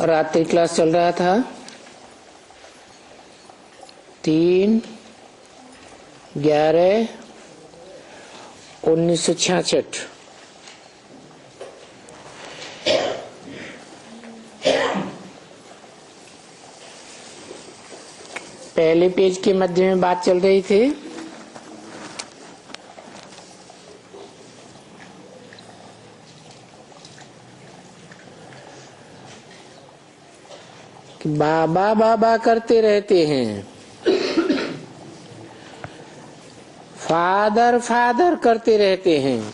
रात्रि क्लास चल रहा था 3/11/1966। पहले पेज के मध्य में बात चल रही थी कि बाबा बाबा करते रहते हैं, फादर फादर करते रहते हैं,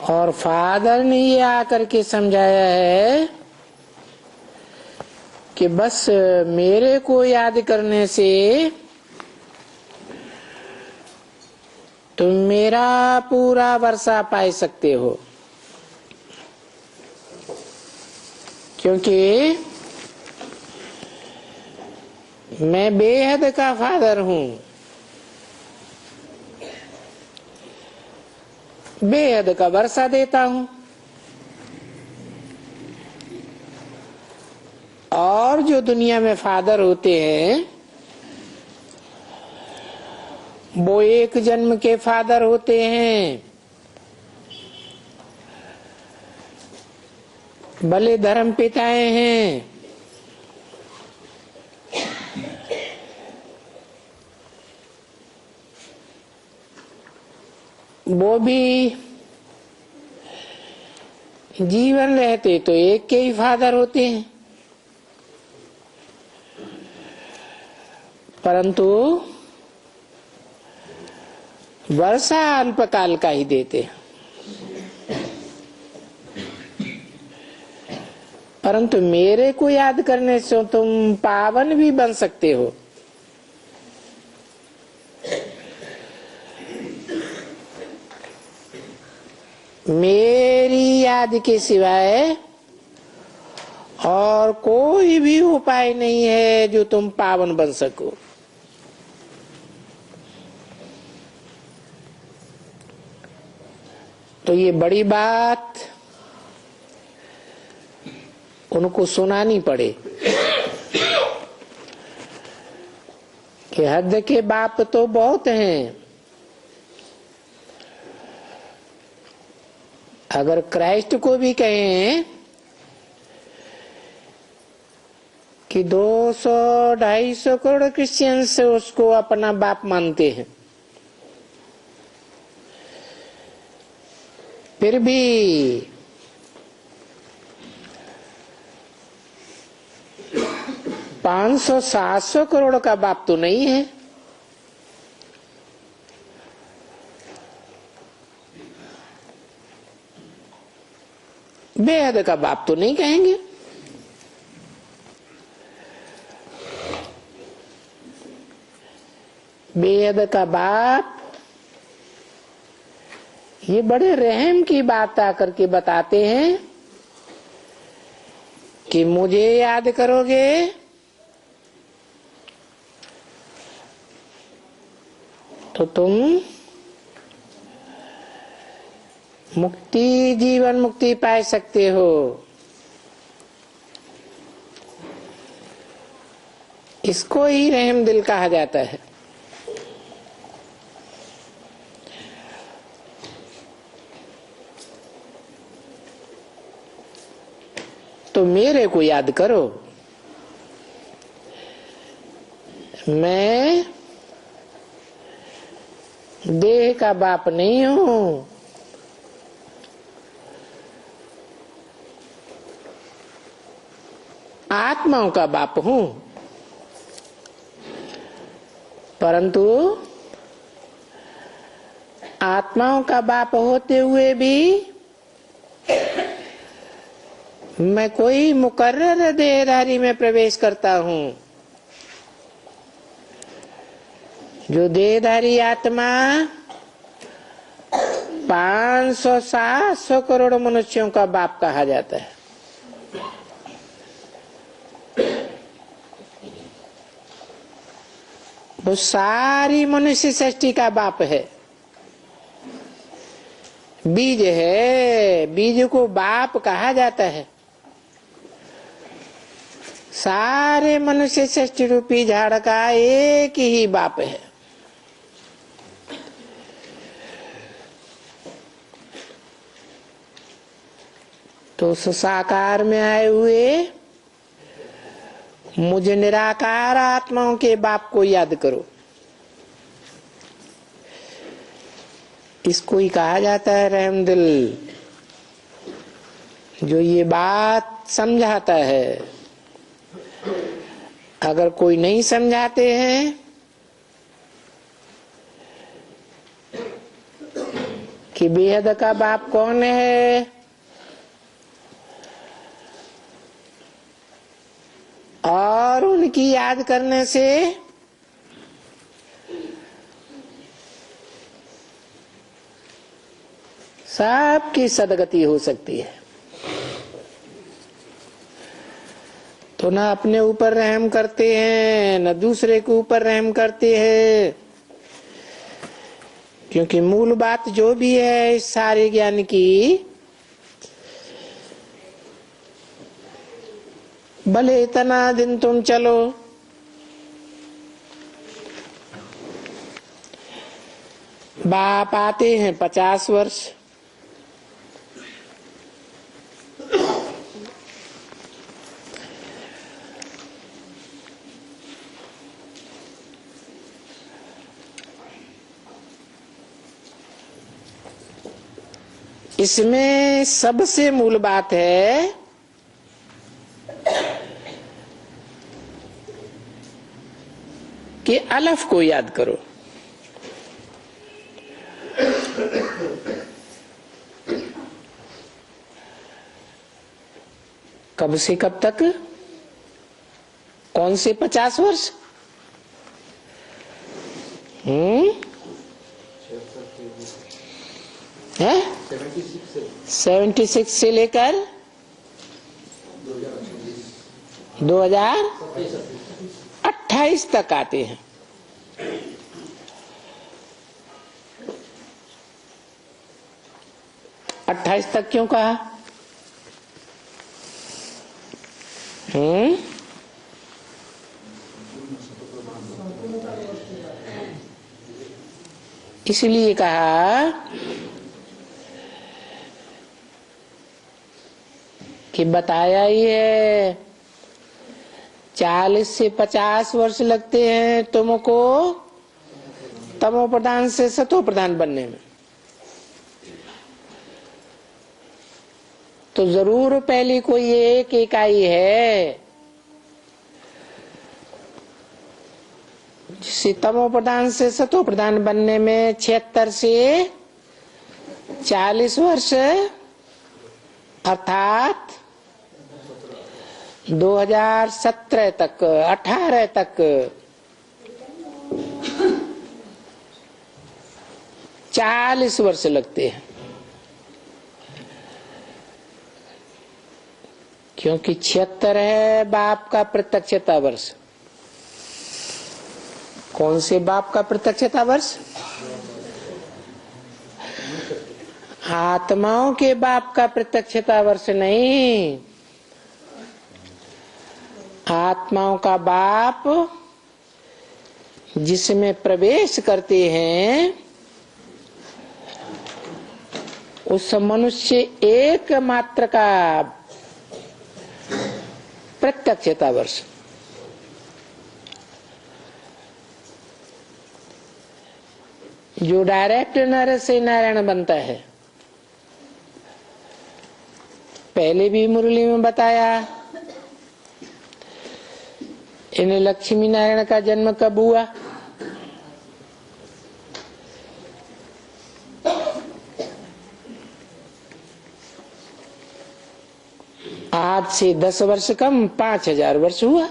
और फादर ने ये आकर के समझाया है कि बस मेरे को याद करने से तुम मेरा पूरा वर्षा पा सकते हो, क्योंकि मैं बेहद का फादर हूं, बेहद का वर्षा देता हूं। और जो दुनिया में फादर होते हैं वो एक जन्म के फादर होते हैं, भले धर्म पिताएं हैं, वो भी जीवन रहते तो एक के ही फादर होते हैं, परंतु वर्षा अल्पकाल का ही देते हैं। परंतु मेरे को याद करने से तुम पावन भी बन सकते हो। मेरी याद के सिवाय और कोई भी उपाय नहीं है जो तुम पावन बन सको। तो ये बड़ी बात उनको सुनानी पड़े कि हद के बाप तो बहुत हैं। अगर क्राइस्ट को भी कहें कि 200-250 करोड़ क्रिश्चियंस उसको अपना बाप मानते हैं, फिर भी 500-700 करोड़ का बाप तो नहीं है। बेहद का बाप तो नहीं कहेंगे। बेहद का बाप ये बड़े रहम की बात आकर के बताते हैं कि मुझे याद करोगे तो तुम मुक्ति, जीवन मुक्ति पा सकते हो। इसको ही रहम दिल कहा जाता है। तो मेरे को याद करो, मैं देह का बाप नहीं हूं, आत्माओं का बाप हूं। परंतु आत्माओं का बाप होते हुए भी मैं कोई मुकर्रर देहधारी में प्रवेश करता हूं। जो देहधारी आत्मा 500-700 करोड़ मनुष्यों का बाप कहा जाता है। वो सारी मनुष्य सृष्टि का बाप है। बीज है, बीज को बाप कहा जाता है। सारे मनुष्य सृष्टि रूपी झाड़ का एक ही बाप है। तो साकार में आए हुए मुझे निराकार आत्माओं के बाप को याद करो। इसको ही कहा जाता है रहमदिल, जो ये बात समझाता है। अगर कोई नहीं समझाते हैं कि बेहद का बाप कौन है, और उनकी याद करने से सबकी सदगति हो सकती है, तो ना अपने ऊपर रहम करते हैं न दूसरे के ऊपर रहम करते हैं। क्योंकि मूल बात जो भी है इस सारे ज्ञान की, भले इतना दिन तुम चलो, बाप आते हैं 50 वर्ष, इसमें सबसे मूल बात है कि अलफ को याद करो। कब से कब तक? कौन से 50 वर्ष? 76 से लेकर 2028 तक आते हैं। अट्ठाईस तक क्यों कहा? इसलिए कहा कि बताया ही है 40 से 50 वर्ष लगते हैं तुमको तमो प्रधान से सतो प्रधान बनने में। तो जरूर पहली कोई एक इकाई है जिसे तमो प्रधान से सतो प्रधान बनने में 76 से 40 वर्ष अर्थात 2017 तक 18 तक 40 वर्ष लगते हैं। क्योंकि 76 है बाप का प्रत्यक्षता वर्ष। कौन से बाप का प्रत्यक्षता वर्ष? आत्माओं के बाप का प्रत्यक्षता वर्ष नहीं, आत्माओं का बाप जिसमें प्रवेश करते हैं उस मनुष्य एक मात्र का प्रत्यक्षता वर्ष। जो डायरेक्ट नर से नारायण बनता है, पहले भी मुरली में बताया, इन्हें लक्ष्मी नारायण का जन्म कब हुआ? आज से 10 वर्ष कम 5000 वर्ष हुआ।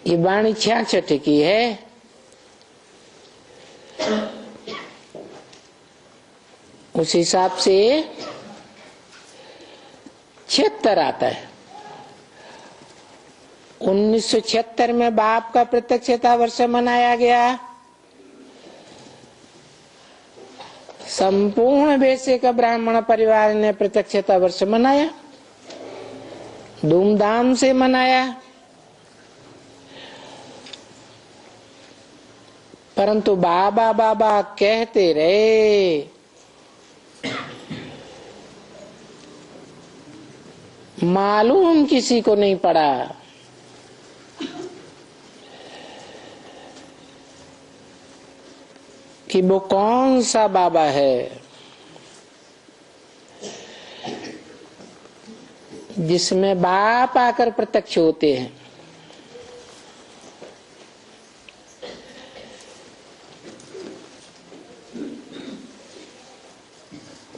ये वाणी 66 की है। उस हिसाब से 76 आता है। 1976 में बाप का प्रत्यक्षता वर्ष मनाया गया। संपूर्ण वैश्य का ब्राह्मण परिवार ने प्रत्यक्षता वर्ष मनाया, धूमधाम से मनाया, परंतु बाबा बाबा कहते रहे। मालूम किसी को नहीं पड़ा कि वो कौन सा बाबा है जिसमें बाप आकर प्रत्यक्ष होते हैं।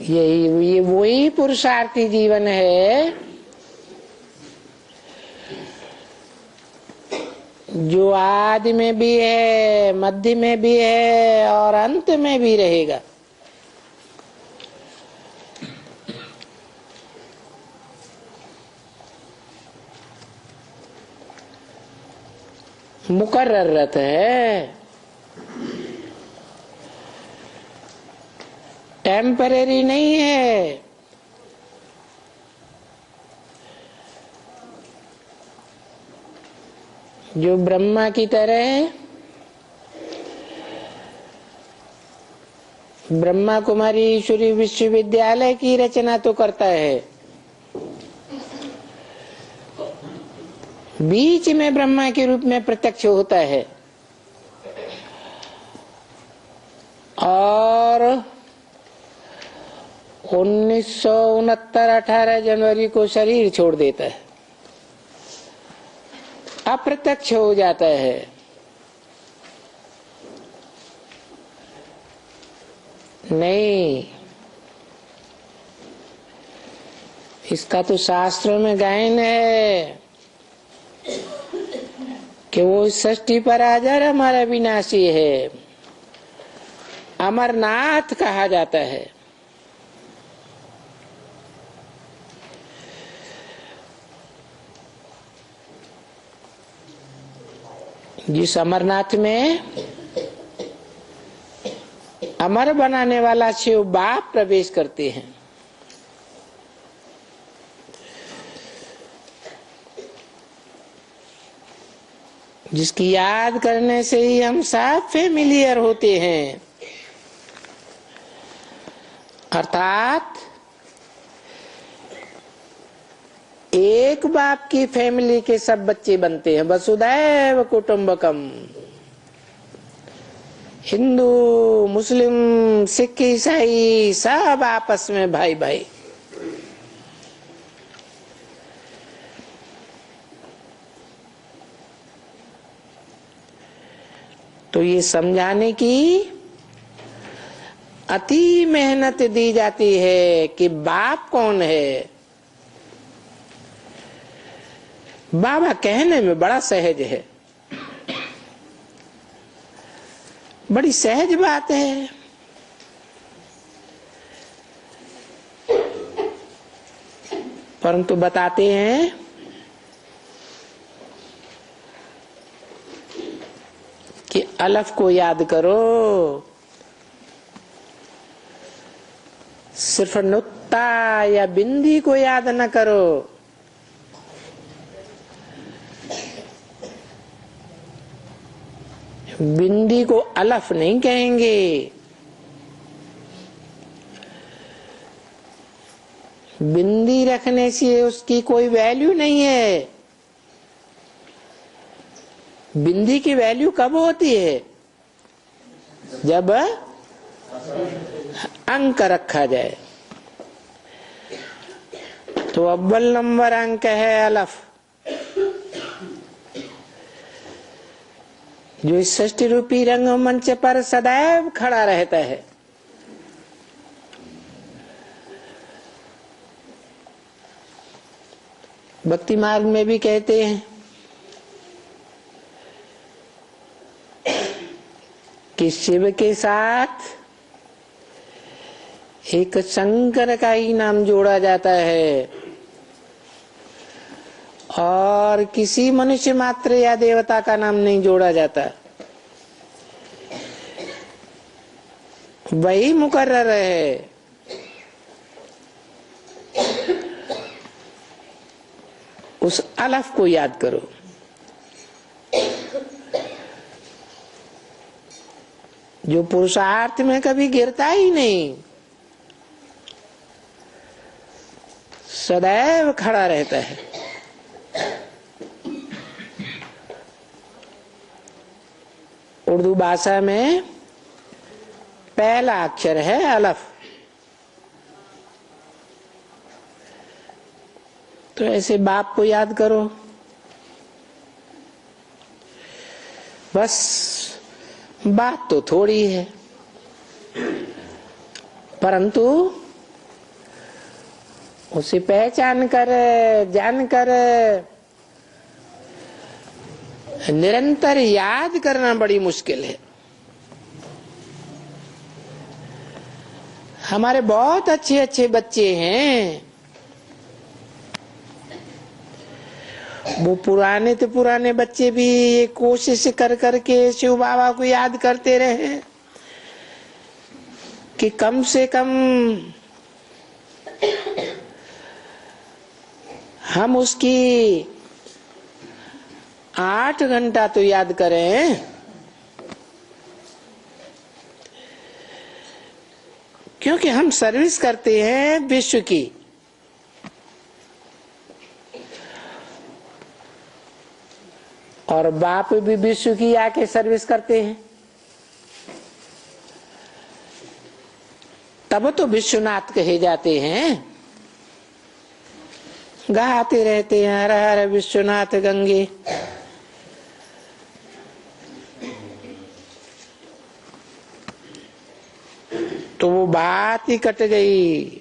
ये वही पुरुषार्थी जीवन है जो आदि में भी है, मध्य में भी है और अंत में भी रहेगा। मुकर्ररत है, टेम्परेरी नहीं है। जो ब्रह्मा की तरह ब्रह्मा कुमारी ईश्वरी विश्वविद्यालय की रचना तो करता है, बीच में ब्रह्मा के रूप में प्रत्यक्ष होता है और 1969 18 जनवरी को शरीर छोड़ देता है, अप्रत्यक्ष हो जाता है। नहीं, इसका तो शास्त्रों में गायन है कि वो षष्ठी पर आजार हमारा विनाशी है, अमरनाथ कहा जाता है। जिस अमरनाथ में अमर बनाने वाला शिव बाप प्रवेश करते हैं, जिसकी याद करने से ही हम सब फेमिलियर होते हैं। अर्थात एक बाप की फैमिली के सब बच्चे बनते हैं। वसुधैव कुटुंबकम। हिंदू, मुस्लिम, सिख, ईसाई सब आपस में भाई भाई। तो ये समझाने की अति मेहनत दी जाती है कि बाप कौन है। बाबा कहने में बड़ा सहज है, बड़ी सहज बात है, परंतु बताते हैं कि अलफ को याद करो, सिर्फ नुक्ता या बिंदी को याद न करो। बिंदी को अलफ नहीं कहेंगे, बिंदी रखने से उसकी कोई वैल्यू नहीं है। बिंदी की वैल्यू कब होती है? जब अंक रखा जाए। तो अव्वल नंबर अंक है अलफ, जो इस षष्ठी रूपी रंगमंच पर सदैव खड़ा रहता है। भक्ति मार्ग में भी कहते हैं कि शिव के साथ एक शंकर का ही नाम जोड़ा जाता है और किसी मनुष्य मात्र या देवता का नाम नहीं जोड़ा जाता। वही मुकर्रर है। उस अलफ को याद करो। जो पुरुषार्थ में कभी गिरता ही नहीं, सदैव खड़ा रहता है। उर्दू भाषा में पहला अक्षर है अलफ। तो ऐसे बाप को याद करो। बस बात तो थोड़ी है, परंतु उसे पहचान कर, जान कर, निरंतर याद करना बड़ी मुश्किल है। हमारे बहुत अच्छे अच्छे बच्चे हैं, वो पुराने तो पुराने बच्चे भी ये कोशिश कर करके शिव बाबा को याद करते रहे कि कम से कम हम उसकी 8 घंटा तो याद करें। क्योंकि हम सर्विस करते हैं विश्व की। और बाप भी विश्व की आके सर्विस करते हैं। तब तो विश्वनाथ कहे जाते हैं, गाते रहते हैं हर हर विश्वनाथ गंगे। तो वो बात ही कट गई।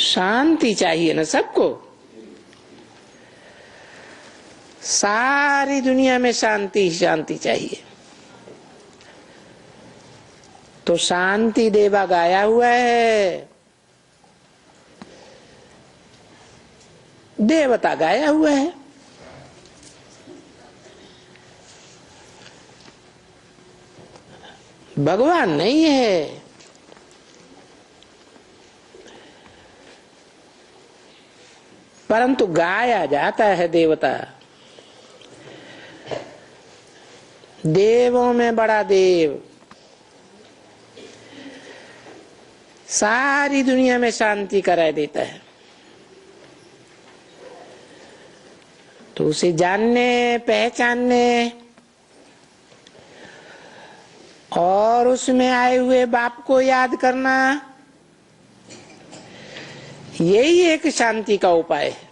शांति चाहिए ना सबको। सारी दुनिया में शांति ही शांति चाहिए। तो शांति देवा गाया हुआ है, देवता गाया हुआ है। भगवान नहीं है। परंतु गाया जाता है देवता। देवों में बड़ा देव, सारी दुनिया में शांति कराए देता है। तो उसे जानने, पहचानने और उसमें आए हुए बाप को याद करना, यही एक शांति का उपाय है।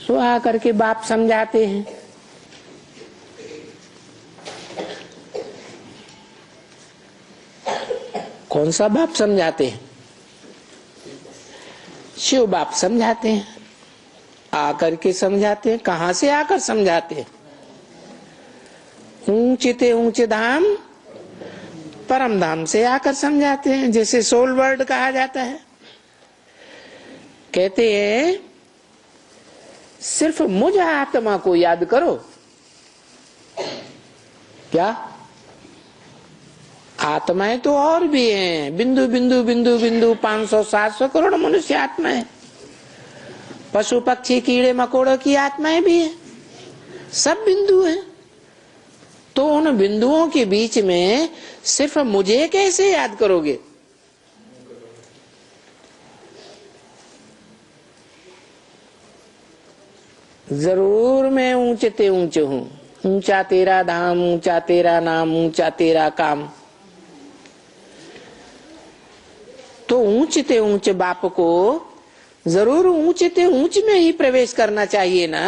सो आकर के बाप समझाते हैं। कौन सा बाप समझाते हैं? शिव बाप समझाते हैं। आकर के समझाते हैं। कहां से आकर समझाते हैं? ऊंचे ते ऊंचे धाम परम धाम से आकर समझाते हैं। जैसे सोल वर्ल्ड कहा जाता है। कहते हैं सिर्फ मुझ आत्मा को याद करो। क्या? आत्माएं तो और भी हैं। बिंदु बिंदु बिंदु बिंदु 500-700 करोड़ मनुष्य आत्माएं, पशु पक्षी कीड़े मकोड़ों की आत्माएं भी हैं। सब बिंदु हैं। तो उन बिंदुओं के बीच में सिर्फ मुझे कैसे याद करोगे? जरूर मैं ऊंचे ते ऊंचे हूं। ऊंचा तेरा धाम, ऊंचा तेरा नाम, ऊंचा तेरा काम। तो ऊंचे ते ऊंचे बाप को जरूर ऊंचे ते ऊंच में ही प्रवेश करना चाहिए ना।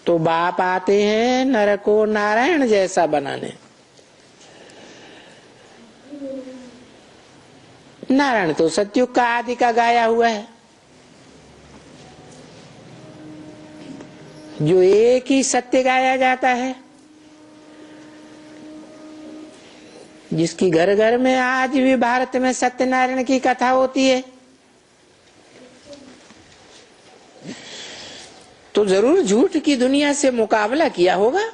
तो बाप आते हैं नर को नारायण जैसा बनाने। नारायण तो सतयुग का आदि का गाया हुआ है, जो एक ही सत्य गाया जाता है। जिसकी घर घर में आज भी भारत में सत्यनारायण की कथा होती है, तो जरूर झूठ की दुनिया से मुकाबला किया होगा।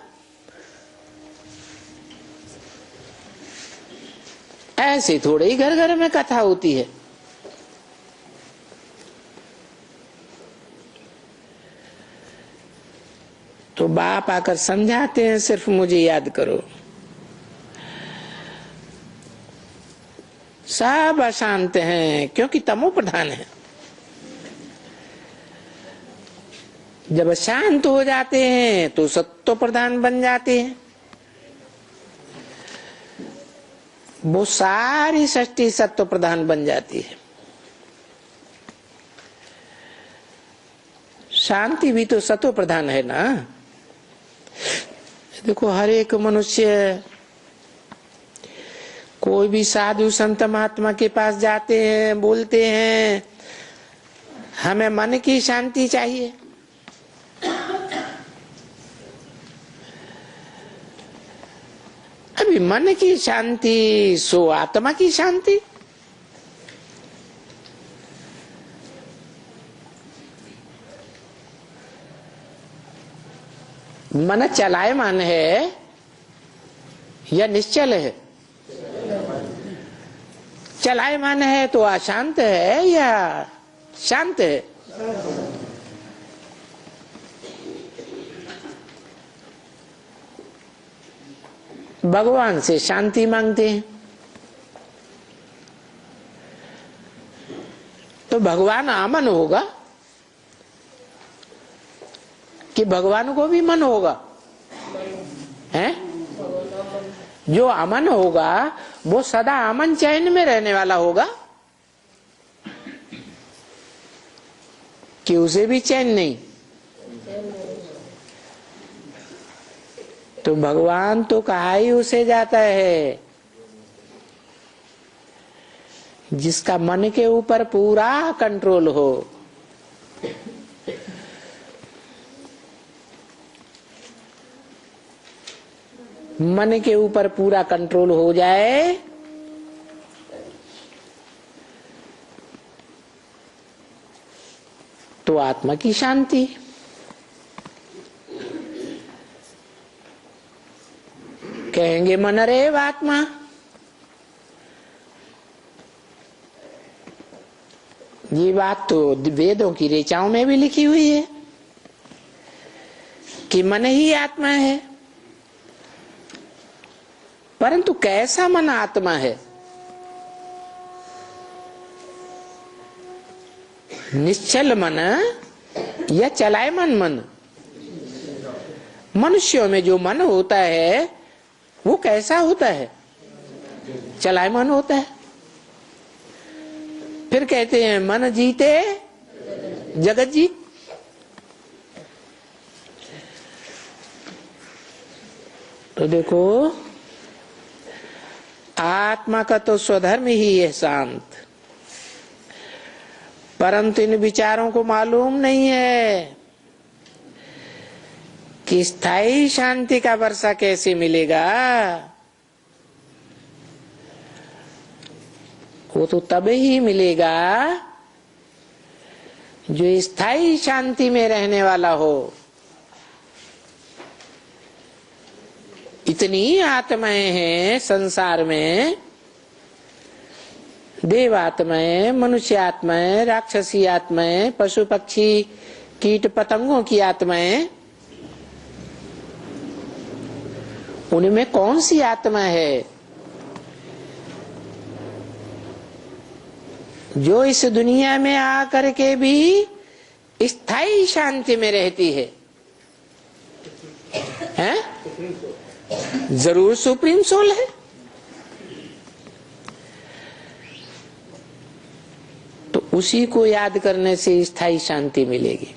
ऐसे थोड़े ही घर घर में कथा होती है। तो बाप आकर समझाते हैं, सिर्फ मुझे याद करो। सब अशांत हैं क्योंकि तमो प्रधान है। जब शांत हो जाते हैं तो सत्व प्रधान बन जाते हैं। वो सारी सृष्टि सत्व प्रधान बन जाती है। शांति भी तो सत्व प्रधान है ना। देखो, हर एक मनुष्य, कोई भी साधु संत महात्मा के पास जाते हैं, बोलते हैं हमें मन की शांति चाहिए। अभी मन की शांति सो आत्मा की शांति। मन चलायमान है या निश्चल है? चलायमान है तो अशांत है या शांत है? भगवान से शांति मांगते हैं तो भगवान अमन होगा कि भगवान को भी मन होगा? हैं? जो अमन होगा वो सदा अमन चैन में रहने वाला होगा कि उसे भी चैन नहीं? तो भगवान तो कहा ही उसे जाता है जिसका मन के ऊपर पूरा कंट्रोल हो। मन के ऊपर पूरा कंट्रोल हो जाए तो आत्मा की शांति। कहेंगे मन रे आत्मा, ये बात तो वेदों की ऋचाओं में भी लिखी हुई है कि मन ही आत्मा है। परंतु कैसा मन आत्मा है? निश्चल मन या चलायमान मन? मनुष्यों में जो मन होता है वो कैसा होता है? चलायमान होता है। फिर कहते हैं मन जीते जगत जीत। तो देखो, आत्मा का तो स्वधर्म ही है शांत, परंतु इन विचारों को मालूम नहीं है कि स्थायी शांति का वर्षा कैसे मिलेगा। वो तो तब ही मिलेगा जो स्थायी शांति में रहने वाला हो। इतनी आत्माएं हैं संसार में, देव आत्माएं, मनुष्य आत्माएं, राक्षसी आत्माएं, पशु पक्षी कीट पतंगों की आत्माएं। उनमें कौन सी आत्मा है जो इस दुनिया में आकर के भी स्थायी शांति में रहती है? हैं? जरूर सुप्रीम सोल है। तो उसी को याद करने से स्थायी शांति मिलेगी।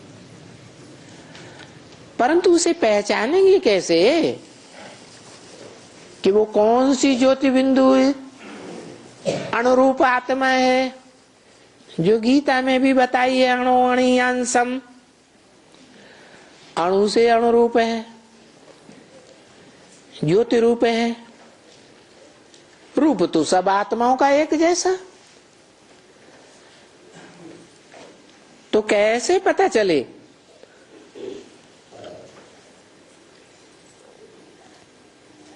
परंतु उसे पहचानेंगे कैसे कि वो कौन सी ज्योति बिंदु अणुरूप आत्मा है जो गीता में भी बताई है? अणु अणियांसम, अणु से अणुरूप है, ज्योति रूप है। रूप तो सब आत्माओं का एक जैसा। तो कैसे पता चले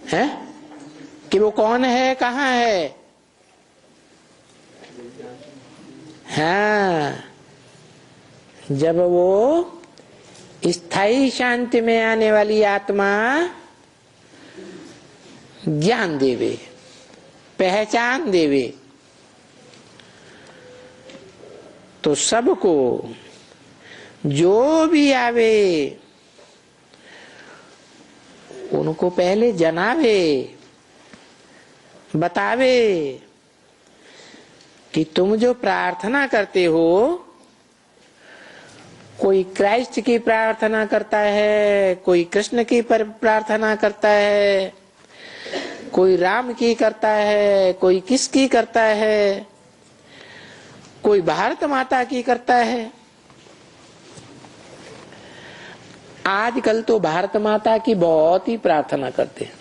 है कि वो कौन है, कहाँ है? हाँ, जब वो स्थायी शांति में आने वाली आत्मा ज्ञान देवे, पहचान देवे, तो सबको जो भी आवे उनको पहले जनावे, बतावे कि तुम जो प्रार्थना करते हो, कोई क्राइस्ट की प्रार्थना करता है, कोई कृष्ण की प्रार्थना करता है, कोई राम की करता है, कोई किसकी करता है, कोई भारत माता की करता है। आजकल तो भारत माता की बहुत ही प्रार्थना करते हैं,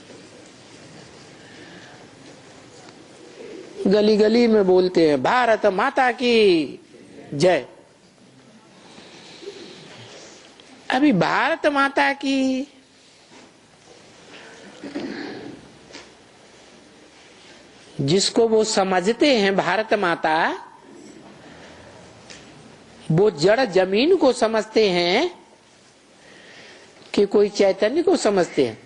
गली गली में बोलते हैं भारत माता की जय। अभी भारत माता की जिसको वो समझते हैं भारत माता, वो जड़ जमीन को समझते हैं कि कोई चैतन्य को समझते हैं?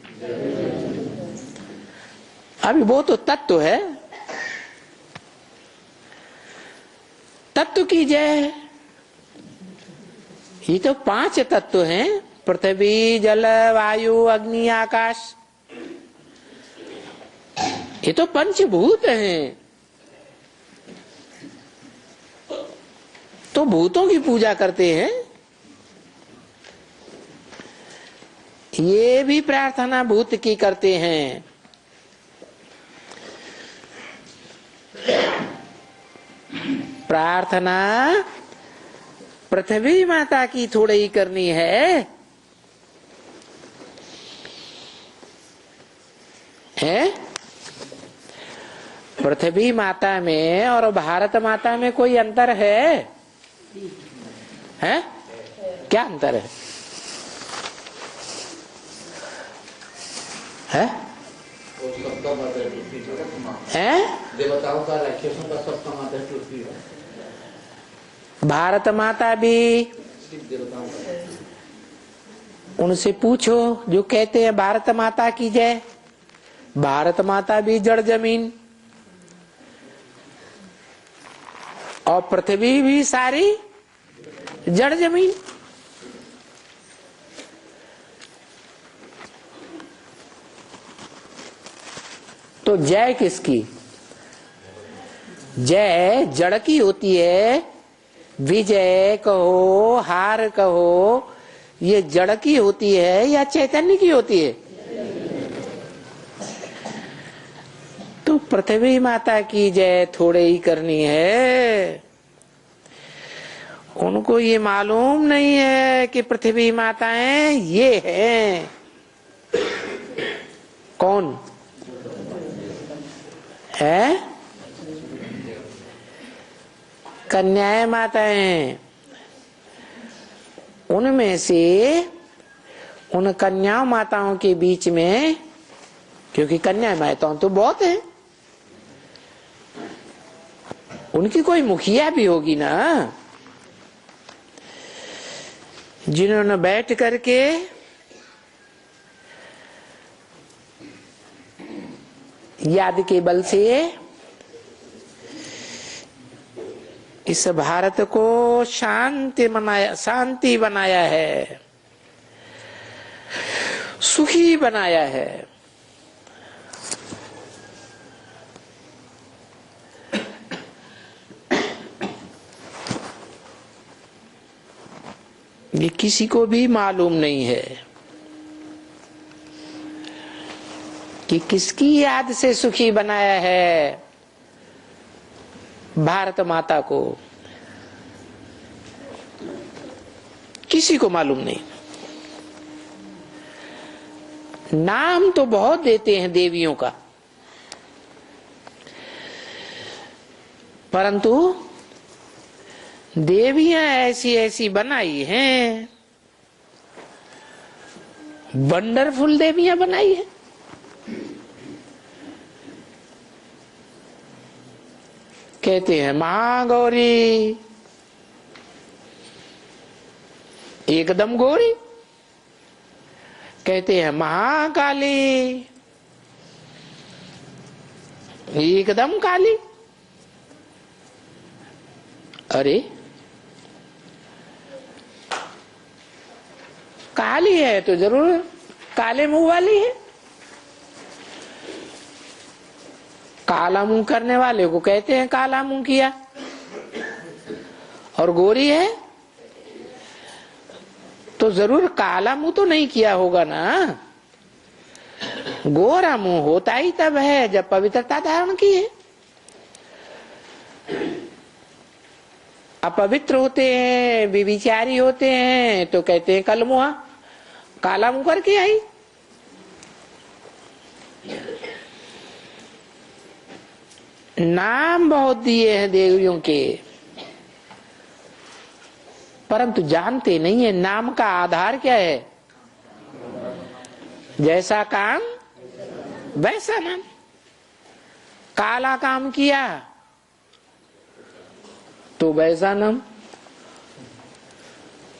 अभी वो तो तत्व है, तत्व की जय। ये तो 5 तत्व हैं, पृथ्वी जल वायु अग्नि आकाश, ये तो पंचभूत हैं। तो भूतों की पूजा करते हैं, ये भी प्रार्थना भूत की करते हैं। प्रार्थना पृथ्वी माता की थोड़ी ही करनी है, पृथ्वी माता में और भारत माता में कोई अंतर है? क्या अंतर है? देवताओं का, राक्षसों का सबका माता पृथ्वी है। भारत माता भी, उनसे पूछो जो कहते हैं भारत माता की जय, भारत माता भी जड़ जमीन और पृथ्वी भी सारी जड़ जमीन। तो जय किसकी? जय जड़ की होती है, विजय कहो हार कहो, ये जड़ की होती है या चैतन्य की होती है? तो पृथ्वी माता की जय थोड़े ही करनी है। उनको ये मालूम नहीं है कि पृथ्वी माताएं ये हैं। कौन है? कन्याएं माताएं। उनमें से उन कन्या माताओं के बीच में, क्योंकि कन्या माताओं तो बहुत हैं, उनकी कोई मुखिया भी होगी ना, जिन्होंने बैठ करके याद के बल से इस भारत को शांति बनाया है, सुखी बनाया है। ये किसी को भी मालूम नहीं है कि किसकी याद से सुखी बनाया है भारत माता को, किसी को मालूम नहीं। नाम तो बहुत देते हैं देवियों का, परंतु देवियां ऐसी ऐसी बनाई हैं, वंडरफुल देवियां बनाई है। कहते हैं महागौरी, एकदम गौरी। कहते हैं महाकाली, एकदम काली। अरे काली है तो जरूर काले मुंह वाली है। काला मुंह करने वाले को कहते हैं काला मुंह किया। और गोरी है तो जरूर काला मुंह तो नहीं किया होगा ना। गोरा मुंह होता ही तब है जब पवित्रता धारण की है। अपवित्र होते हैं, विविचारी होते हैं तो कहते हैं कल मुहा, काला मुंह करके आई। नाम बहुत दिए हैं देवियों के, परंतु जानते नहीं है नाम का आधार क्या है। जैसा काम वैसा नाम। काला काम किया तो वैसा नाम,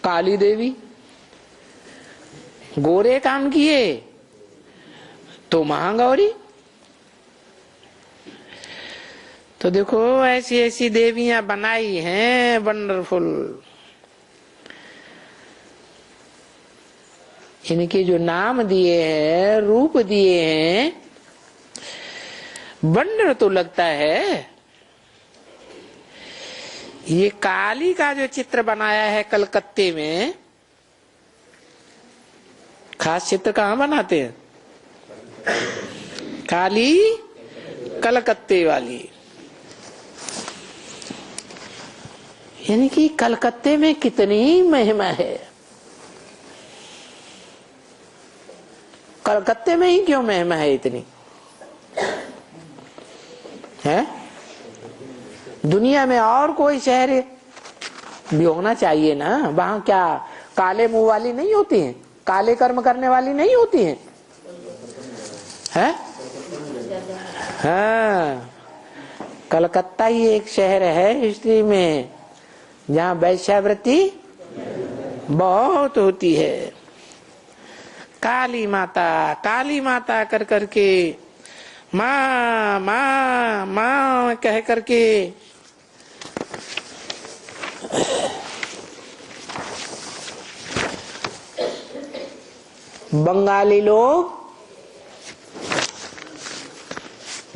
काली देवी। गोरे काम किए तो महागौरी। तो देखो ऐसी ऐसी देवियां बनाई हैं वंडरफुल। इनके जो नाम दिए हैं, रूप दिए हैं, वंडर तो लगता है। ये काली का जो चित्र बनाया है कलकत्ते में, खास चित्र कहाँ बनाते हैं? काली कलकत्ते वाली। यानी कि कलकत्ते में कितनी महिमा है। कलकत्ते में ही क्यों महिमा है इतनी है? दुनिया में और कोई शहर भी होना चाहिए ना। वहां क्या काले मुंह वाली नहीं होती हैं, काले कर्म करने वाली नहीं होती हैं? है? हाँ, कलकत्ता ही एक शहर है हिस्ट्री में जहाँ वैश्यावृत्ति बहुत होती है। काली माता कर करके माँ माँ माँ कह करके बंगाली लोग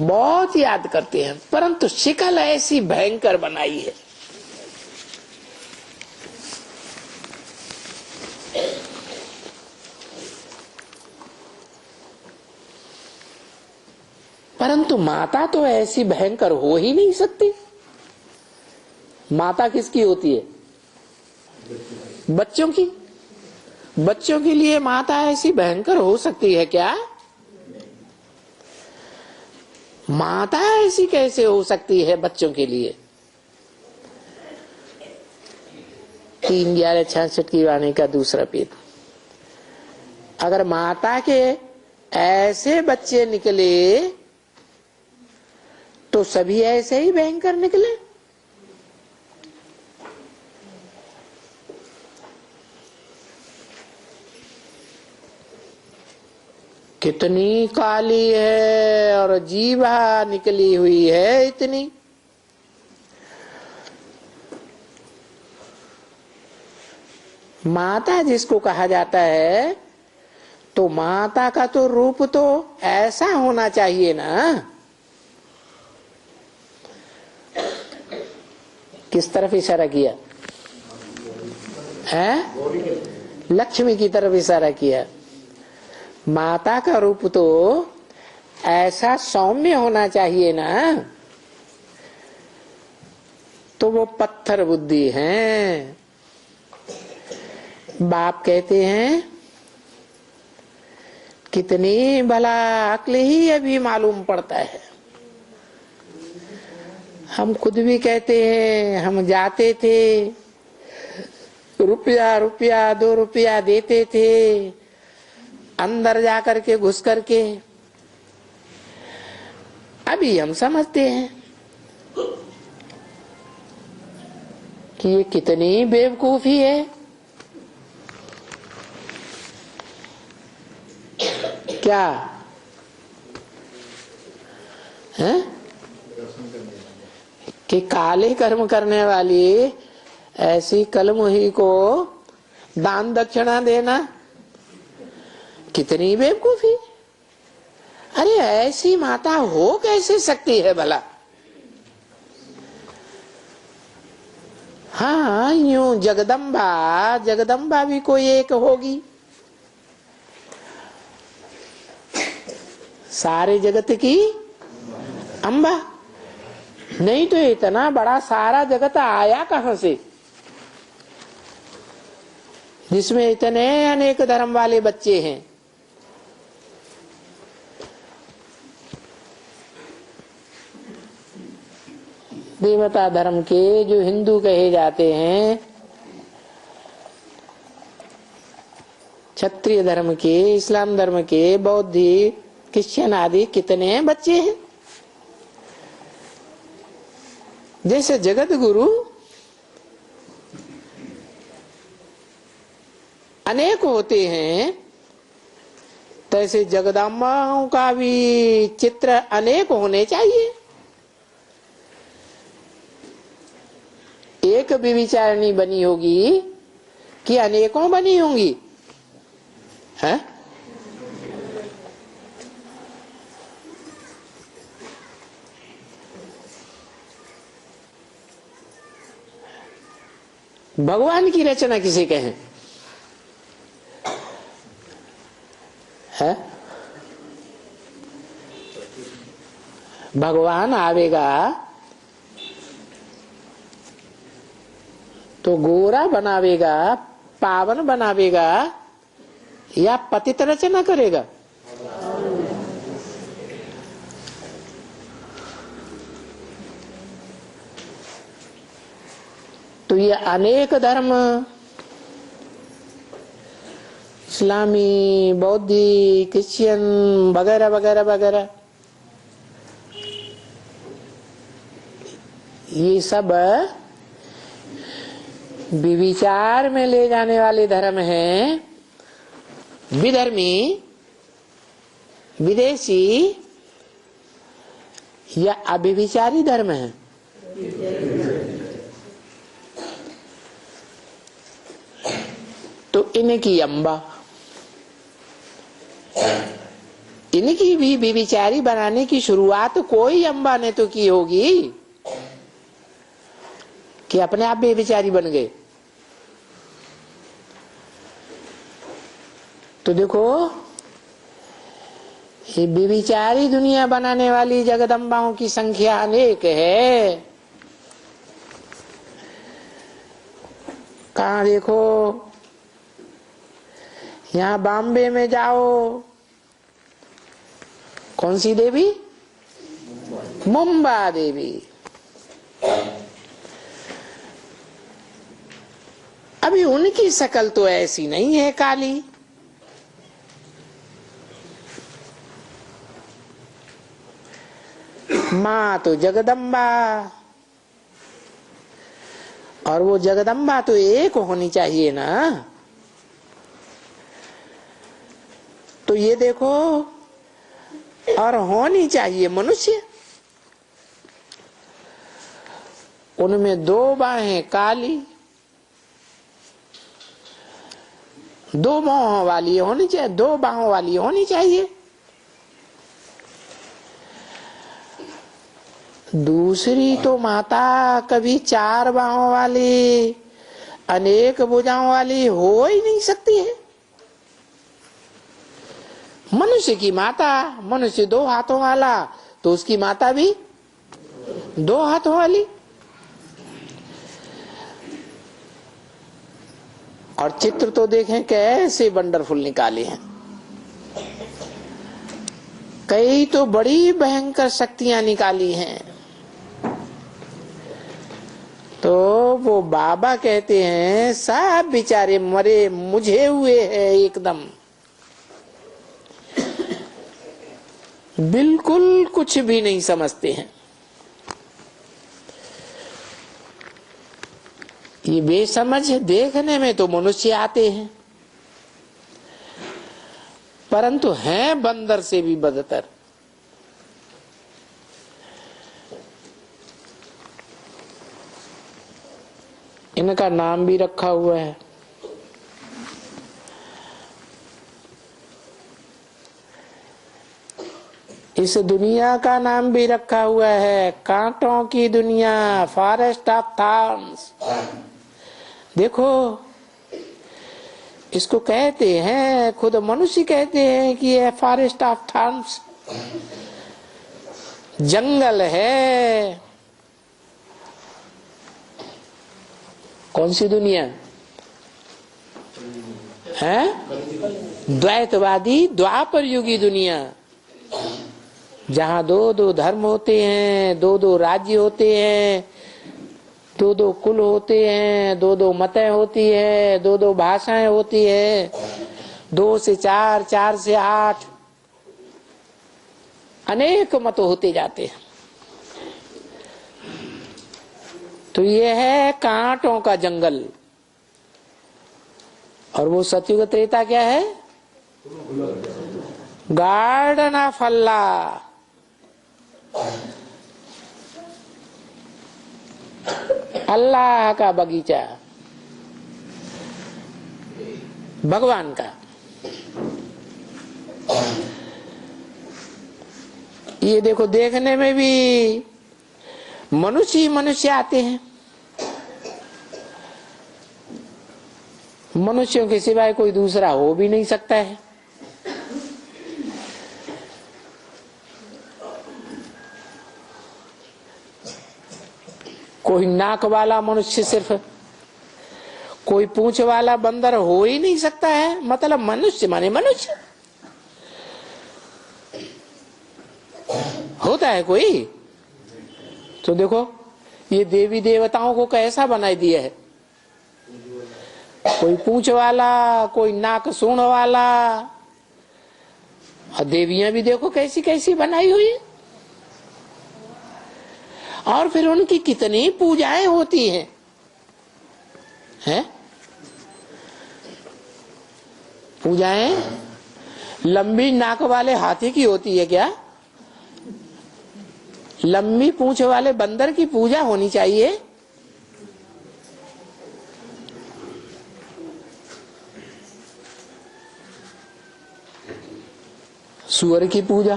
बहुत याद करते हैं, परंतु शिकल ऐसी भयंकर बनाई है। परंतु माता तो ऐसी भयंकर हो ही नहीं सकती। माता किसकी होती है? बच्चों की। बच्चों के लिए माता ऐसी भयंकर हो सकती है क्या? माता ऐसी कैसे हो सकती है बच्चों के लिए? 3/11/66 की वाणी का दूसरा पेज। अगर माता के ऐसे बच्चे निकले तो सभी ऐसे ही भयंकर निकले। कितनी काली है और जीवा निकली हुई है इतनी। माता जिसको कहा जाता है तो माता का तो रूप तो ऐसा होना चाहिए ना। किस तरफ इशारा किया है? लक्ष्मी की तरफ इशारा किया। माता का रूप तो ऐसा सौम्य होना चाहिए ना। तो वो पत्थर बुद्धि हैं। बाप कहते हैं कितनी भला अक्ल ही अभी मालूम पड़ता है। हम खुद भी कहते हैं, हम जाते थे, रुपया रुपया 2 रुपया देते थे, अंदर जाकर के घुस करके। अभी हम समझते हैं कि ये कितनी बेवकूफी है। क्या है कि काले कर्म करने वाली ऐसी कलमुही को दान दक्षिणा देना कितनी बेवकूफी। अरे ऐसी माता हो कैसे सकती है भला। हाँ, यूं जगदम्बा भी कोई एक होगी, सारे जगत की अम्बा। नहीं तो इतना बड़ा सारा जगत आया कहां से, जिसमें इतने अनेक धर्म वाले बच्चे हैं। देवता धर्म के जो हिंदू कहे जाते हैं, क्षत्रिय धर्म के, इस्लाम धर्म के, बौद्ध, क्रिश्चियन आदि कितने बच्चे हैं। जैसे जगत गुरु अनेक होते हैं, तैसे जगदम्बाओं का भी चित्र अनेक होने चाहिए। एक भी विचारणी बनी होगी कि अनेकों बनी होंगी, है? भगवान की रचना किसे कहें, है? भगवान आवेगा तो गोरा बनावेगा, पावन बनावेगा, या पतित रचना करेगा। तो ये अनेक धर्म, इस्लामी, बौद्धी, क्रिश्चियन वगैरह वगैरह वगैरह, ये सब विचार में ले जाने वाले धर्म हैं। विधर्मी, विदेशी या अभिविचारी धर्म है। तो इनकी अम्बा, इनकी भी विचारी बनाने की शुरुआत कोई अम्बा ने तो की होगी कि अपने आप बेविचारी बन गए। तो देखो, ये बेविचारी दुनिया बनाने वाली जगदम्बाओं की संख्या अनेक है। कहाँ देखो, यहाँ बॉम्बे में जाओ, कौन सी देवी? मुंबा देवी। अभी उनकी शकल तो ऐसी नहीं है काली, माँ तो जगदम्बा, और वो जगदम्बा तो एक होनी चाहिए ना। तो ये देखो, और होनी चाहिए मनुष्य। उनमें 2 बाहें काली, 2 बाहों वाली होनी चाहिए, 2 बाहों वाली होनी चाहिए। दूसरी तो माता कभी 4 बाहों वाली, अनेक भुजाओं वाली हो ही नहीं सकती है। मनुष्य की माता, मनुष्य 2 हाथों वाला, तो उसकी माता भी 2 हाथों वाली। और चित्र तो देखें कैसे वंडरफुल निकाले हैं। कई तो बड़ी भयंकर शक्तियां निकाली हैं। वो बाबा कहते हैं सब बेचारे मरे मुझे हुए हैं, एकदम बिल्कुल कुछ भी नहीं समझते हैं। ये बेसमझ देखने में तो मनुष्य आते हैं, परंतु हैं बंदर से भी बदतर। इनका नाम भी रखा हुआ है। इस दुनिया का नाम भी रखा हुआ है कांटों की दुनिया, फॉरेस्ट ऑफ थॉर्न्स। देखो इसको कहते हैं, खुद मनुष्य कहते हैं कि यह फॉरेस्ट ऑफ थॉर्न्स जंगल है। कौन सी दुनिया है? द्वैतवादी द्वापर युगी दुनिया, जहां दो दो धर्म होते हैं, दो दो राज्य होते हैं, दो दो कुल होते हैं, दो दो मतें होती है, दो दो भाषाएं होती है, 2 से 4, 4 से 8 अनेक मत होते जाते हैं। तो ये है कांटों का जंगल। और वो सतयुग त्रेता क्या है? गार्डन ऑफ अल्लाह। अल्लाह का बगीचा, भगवान का। ये देखो देखने में भी मनुष्य ही मनुष्य आते हैं। मनुष्यों के सिवाय कोई दूसरा हो भी नहीं सकता है। कोई नाक वाला मनुष्य सिर्फ, कोई पूंछ वाला बंदर हो ही नहीं सकता है। मतलब मनुष्य माने मनुष्य होता है कोई। तो देखो ये देवी देवताओं को कैसा बनाई दिया है, कोई पूंछ वाला, कोई नाक सूंड वाला। और देवियां भी देखो कैसी कैसी बनाई हुई है। और फिर उनकी कितनी पूजाएं होती हैं, हैं? पूजाएं लंबी नाक वाले हाथी की होती है क्या? लंबी पूंछ वाले बंदर की पूजा होनी चाहिए। सूअर की पूजा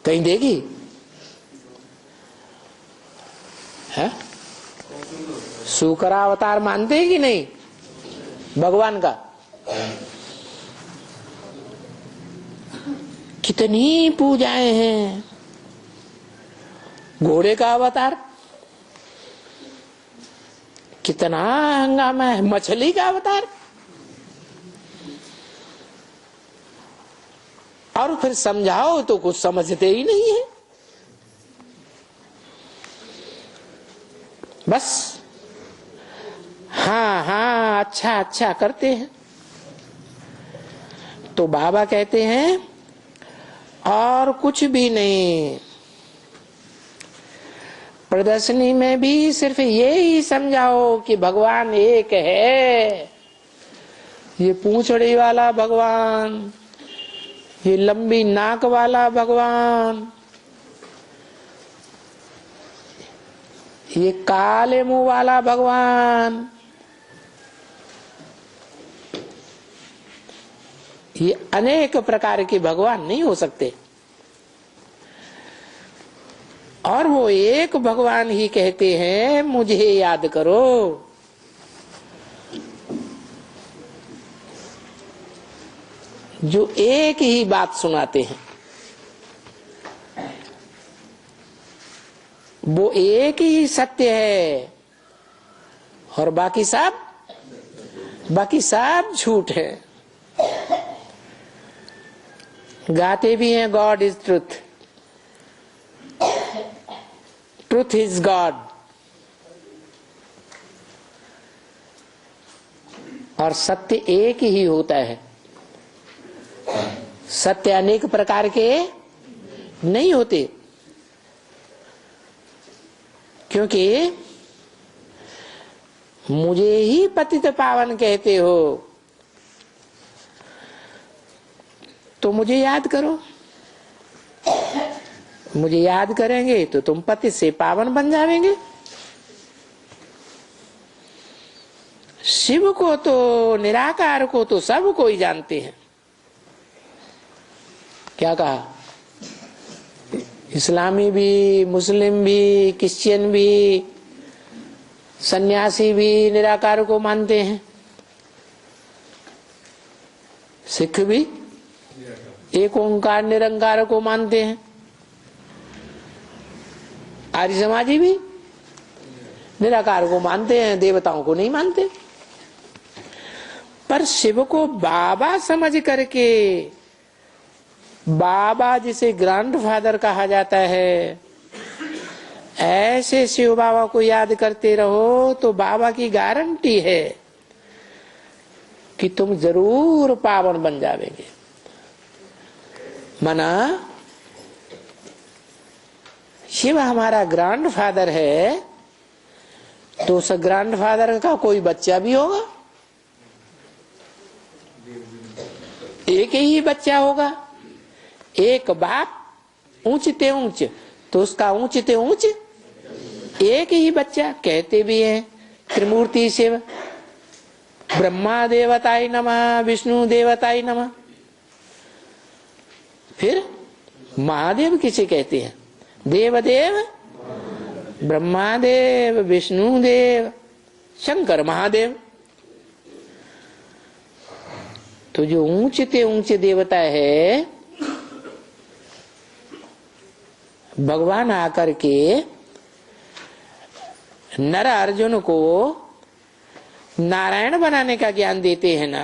कहीं देगी है? शुक्र अवतार मानते हैं कि नहीं भगवान का? कितनी पूजाएं हैं। घोड़े का अवतार कितना हंगामा है। मछली का अवतार, और फिर समझाओ तो कुछ समझते ही नहीं है। बस हाँ हाँ अच्छा अच्छा करते हैं। तो बाबा कहते हैं और कुछ भी नहीं। प्रदर्शनी में भी सिर्फ ये ही समझाओ कि भगवान एक है। ये पूंछड़ी वाला भगवान, ये लंबी नाक वाला भगवान, ये काले मुंह वाला भगवान, ये अनेक प्रकार के भगवान नहीं हो सकते। और वो एक भगवान ही कहते हैं मुझे याद करो। जो एक ही बात सुनाते हैं, वो एक ही सत्य है और बाकी सब झूठ है। गाते भी हैं God is truth truth is God, और सत्य एक ही होता है। सत्य अनेक प्रकार के नहीं होते, क्योंकि मुझे ही पतित पावन कहते हो तो मुझे याद करो। मुझे याद करेंगे तो तुम पतित से पावन बन जाएंगे। शिव को तो, निराकार को तो सब कोई जानते हैं। क्या कहा? इस्लामी भी, मुस्लिम भी, क्रिश्चियन भी, सन्यासी भी निराकार को मानते हैं। सिख भी एक ओंकार निरंकार को मानते हैं। आर्य समाजी भी निराकार को मानते हैं, देवताओं को नहीं मानते। पर शिव को बाबा समझ करके, बाबा जिसे ग्रैंडफादर कहा जाता है, ऐसे शिव बाबा को याद करते रहो तो बाबा की गारंटी है कि तुम जरूर पावन बन जाओगे। मना शिव हमारा ग्रैंडफादर है तो उस ग्रैंडफादर का कोई बच्चा भी होगा, एक ही बच्चा होगा। एक बाप ऊंचते ऊंच तो उसका ऊंचते ऊंच एक ही बच्चा। कहते भी हैं त्रिमूर्ति शिव, ब्रह्मा देवताय नमः, विष्णु देवताय नमः। फिर महादेव किसे कहते हैं? देवदेव, ब्रह्मादेव, विष्णुदेव, शंकर महादेव। तो जो ऊंचते ऊंचे देवता है, भगवान आकर के नर अर्जुन को नारायण बनाने का ज्ञान देते हैं ना।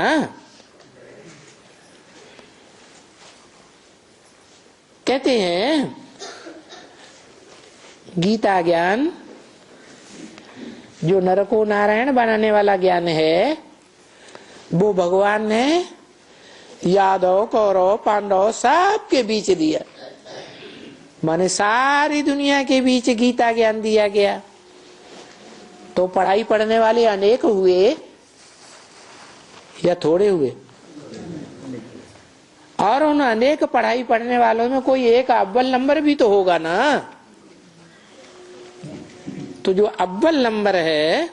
कहते हैं गीता ज्ञान जो नर को नारायण बनाने वाला ज्ञान है, वो भगवान ने यादव, कौरव, पांडव सबके बीच दिया। माने सारी दुनिया के बीच गीता ज्ञान दिया गया। तो पढ़ाई पढ़ने वाले अनेक हुए या थोड़े हुए? और उन अनेक पढ़ाई पढ़ने वालों में कोई एक अव्वल नंबर भी तो होगा ना। तो जो अव्वल नंबर है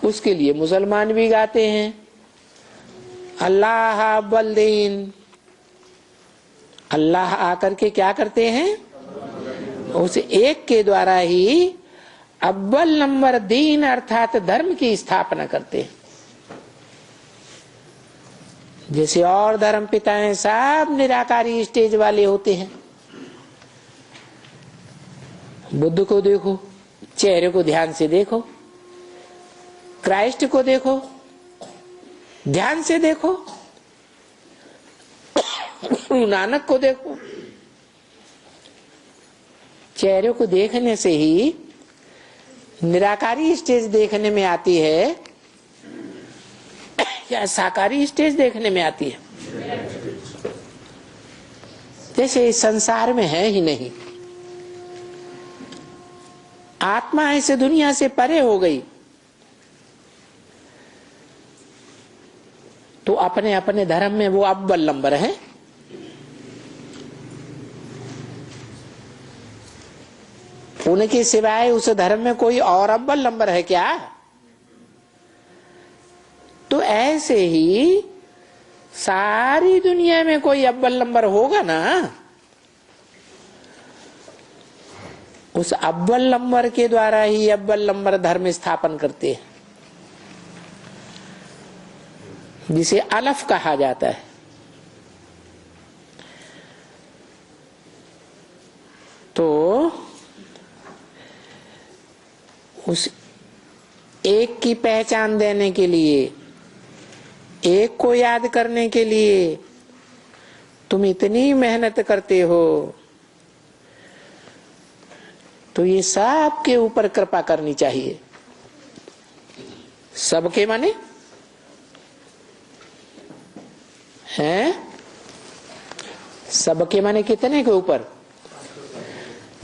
उसके लिए मुसलमान भी गाते हैं अल्लाह अव्वल दीन। अल्लाह आकर के क्या करते हैं? उस एक के द्वारा ही अव्वल नंबर दीन अर्थात धर्म की स्थापना करते हैं। जैसे और धर्म पिताएं सब निराकारी स्टेज वाले होते हैं। बुद्ध को देखो, चेहरे को ध्यान से देखो, क्राइस्ट को देखो, ध्यान से देखो, गुरु नानक को देखो। चेहरे को देखने से ही निराकारी स्टेज देखने में आती है या साकारी स्टेज देखने में आती है? जैसे इस संसार में है ही नहीं। आत्मा इस दुनिया से परे हो गई तो अपने अपने धर्म में वो अव्वल नंबर है। उनके सिवाय उस धर्म में कोई और अव्वल नंबर है क्या? तो ऐसे ही सारी दुनिया में कोई अव्वल नंबर होगा ना। उस अव्वल नंबर के द्वारा ही अव्वल नंबर धर्म स्थापन करते हैं, जिसे अलफ कहा जाता है। तो उस एक की पहचान देने के लिए, एक को याद करने के लिए तुम इतनी मेहनत करते हो। तो ये सबके ऊपर कृपा करनी चाहिए। सबके माने हैं, सबके माने कितने के ऊपर?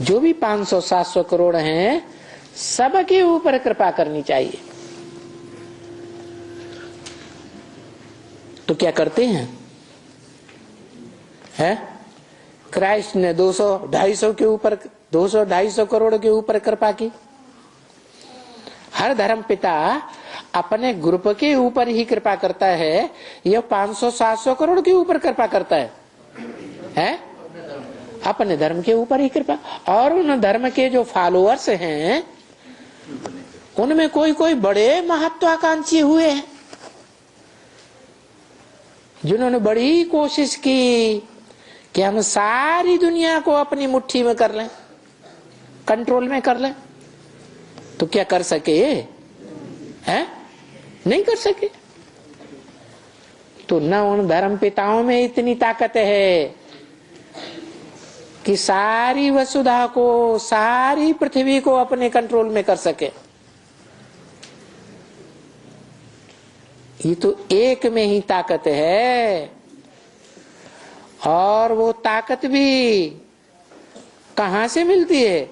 जो भी 500-700 करोड़ हैं, सबके ऊपर कृपा करनी चाहिए। तो क्या करते हैं? क्राइस्ट ने 200-250 के ऊपर, 200-250 करोड़ के ऊपर कृपा की। हर धर्म पिता अपने ग्रुप के ऊपर ही कृपा करता है, यह 500-700 करोड़ के ऊपर कृपा करता है? अपने धर्म के ऊपर ही कृपा। और उन धर्म के जो फॉलोअर्स हैं, उनमें कोई कोई बड़े महत्वाकांक्षी हुए हैं, जिन्होंने बड़ी कोशिश की कि हम सारी दुनिया को अपनी मुट्ठी में कर लें, कंट्रोल में कर लें। तो क्या कर सके? हैं? नहीं कर सके। तो न उन धर्म पिताओं में इतनी ताकत है कि सारी वसुधा को, सारी पृथ्वी को अपने कंट्रोल में कर सके। ये तो एक में ही ताकत है। और वो ताकत भी कहां से मिलती है?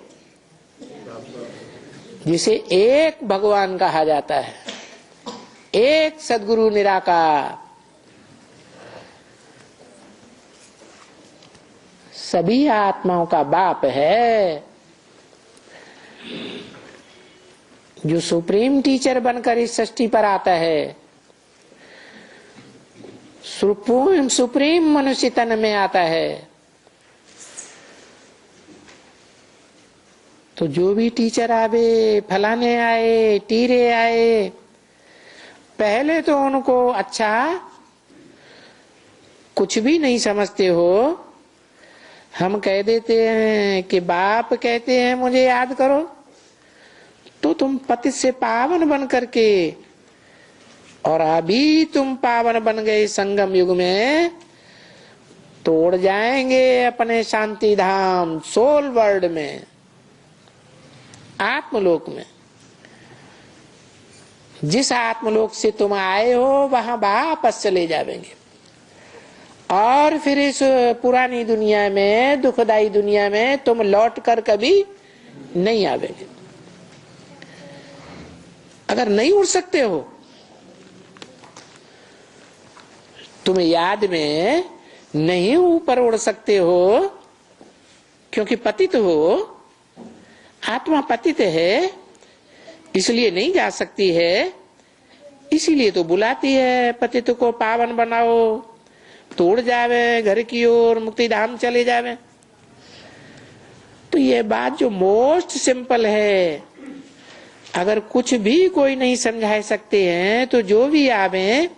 जिसे एक भगवान कहा जाता है, एक सद्गुरु निराकार। सभी आत्माओं का बाप है, जो सुप्रीम टीचर बनकर इस सृष्टि पर आता है, सुप्रीम मनुष्य तन में आता है। तो जो भी टीचर आवे, फलाने आए, टीरे आए, पहले तो उनको अच्छा कुछ भी नहीं समझते हो। हम कह देते हैं कि बाप कहते हैं मुझे याद करो, तो तुम पति से पावन बन करके, और अभी तुम पावन बन गए संगम युग में, तोड़ जाएंगे अपने शांति धाम सोल वर्ल्ड में, आत्मलोक में। जिस आत्मलोक से तुम आए हो वहां वापस चले जाएंगे, और फिर इस पुरानी दुनिया में, दुखदाई दुनिया में तुम लौट कर कभी नहीं आवेंगे। अगर नहीं उड़ सकते हो, तुम याद में नहीं ऊपर उड़ सकते हो, क्योंकि पतित हो, आत्मा पतित है, इसलिए नहीं जा सकती है। इसीलिए तो बुलाती है पतित को, पावन बनाओ, तोड़ जावे घर की ओर, मुक्ति धाम चले जावे। तो ये बात जो मोस्ट सिंपल है, अगर कुछ भी कोई नहीं समझा सकते हैं, तो जो भी आवे,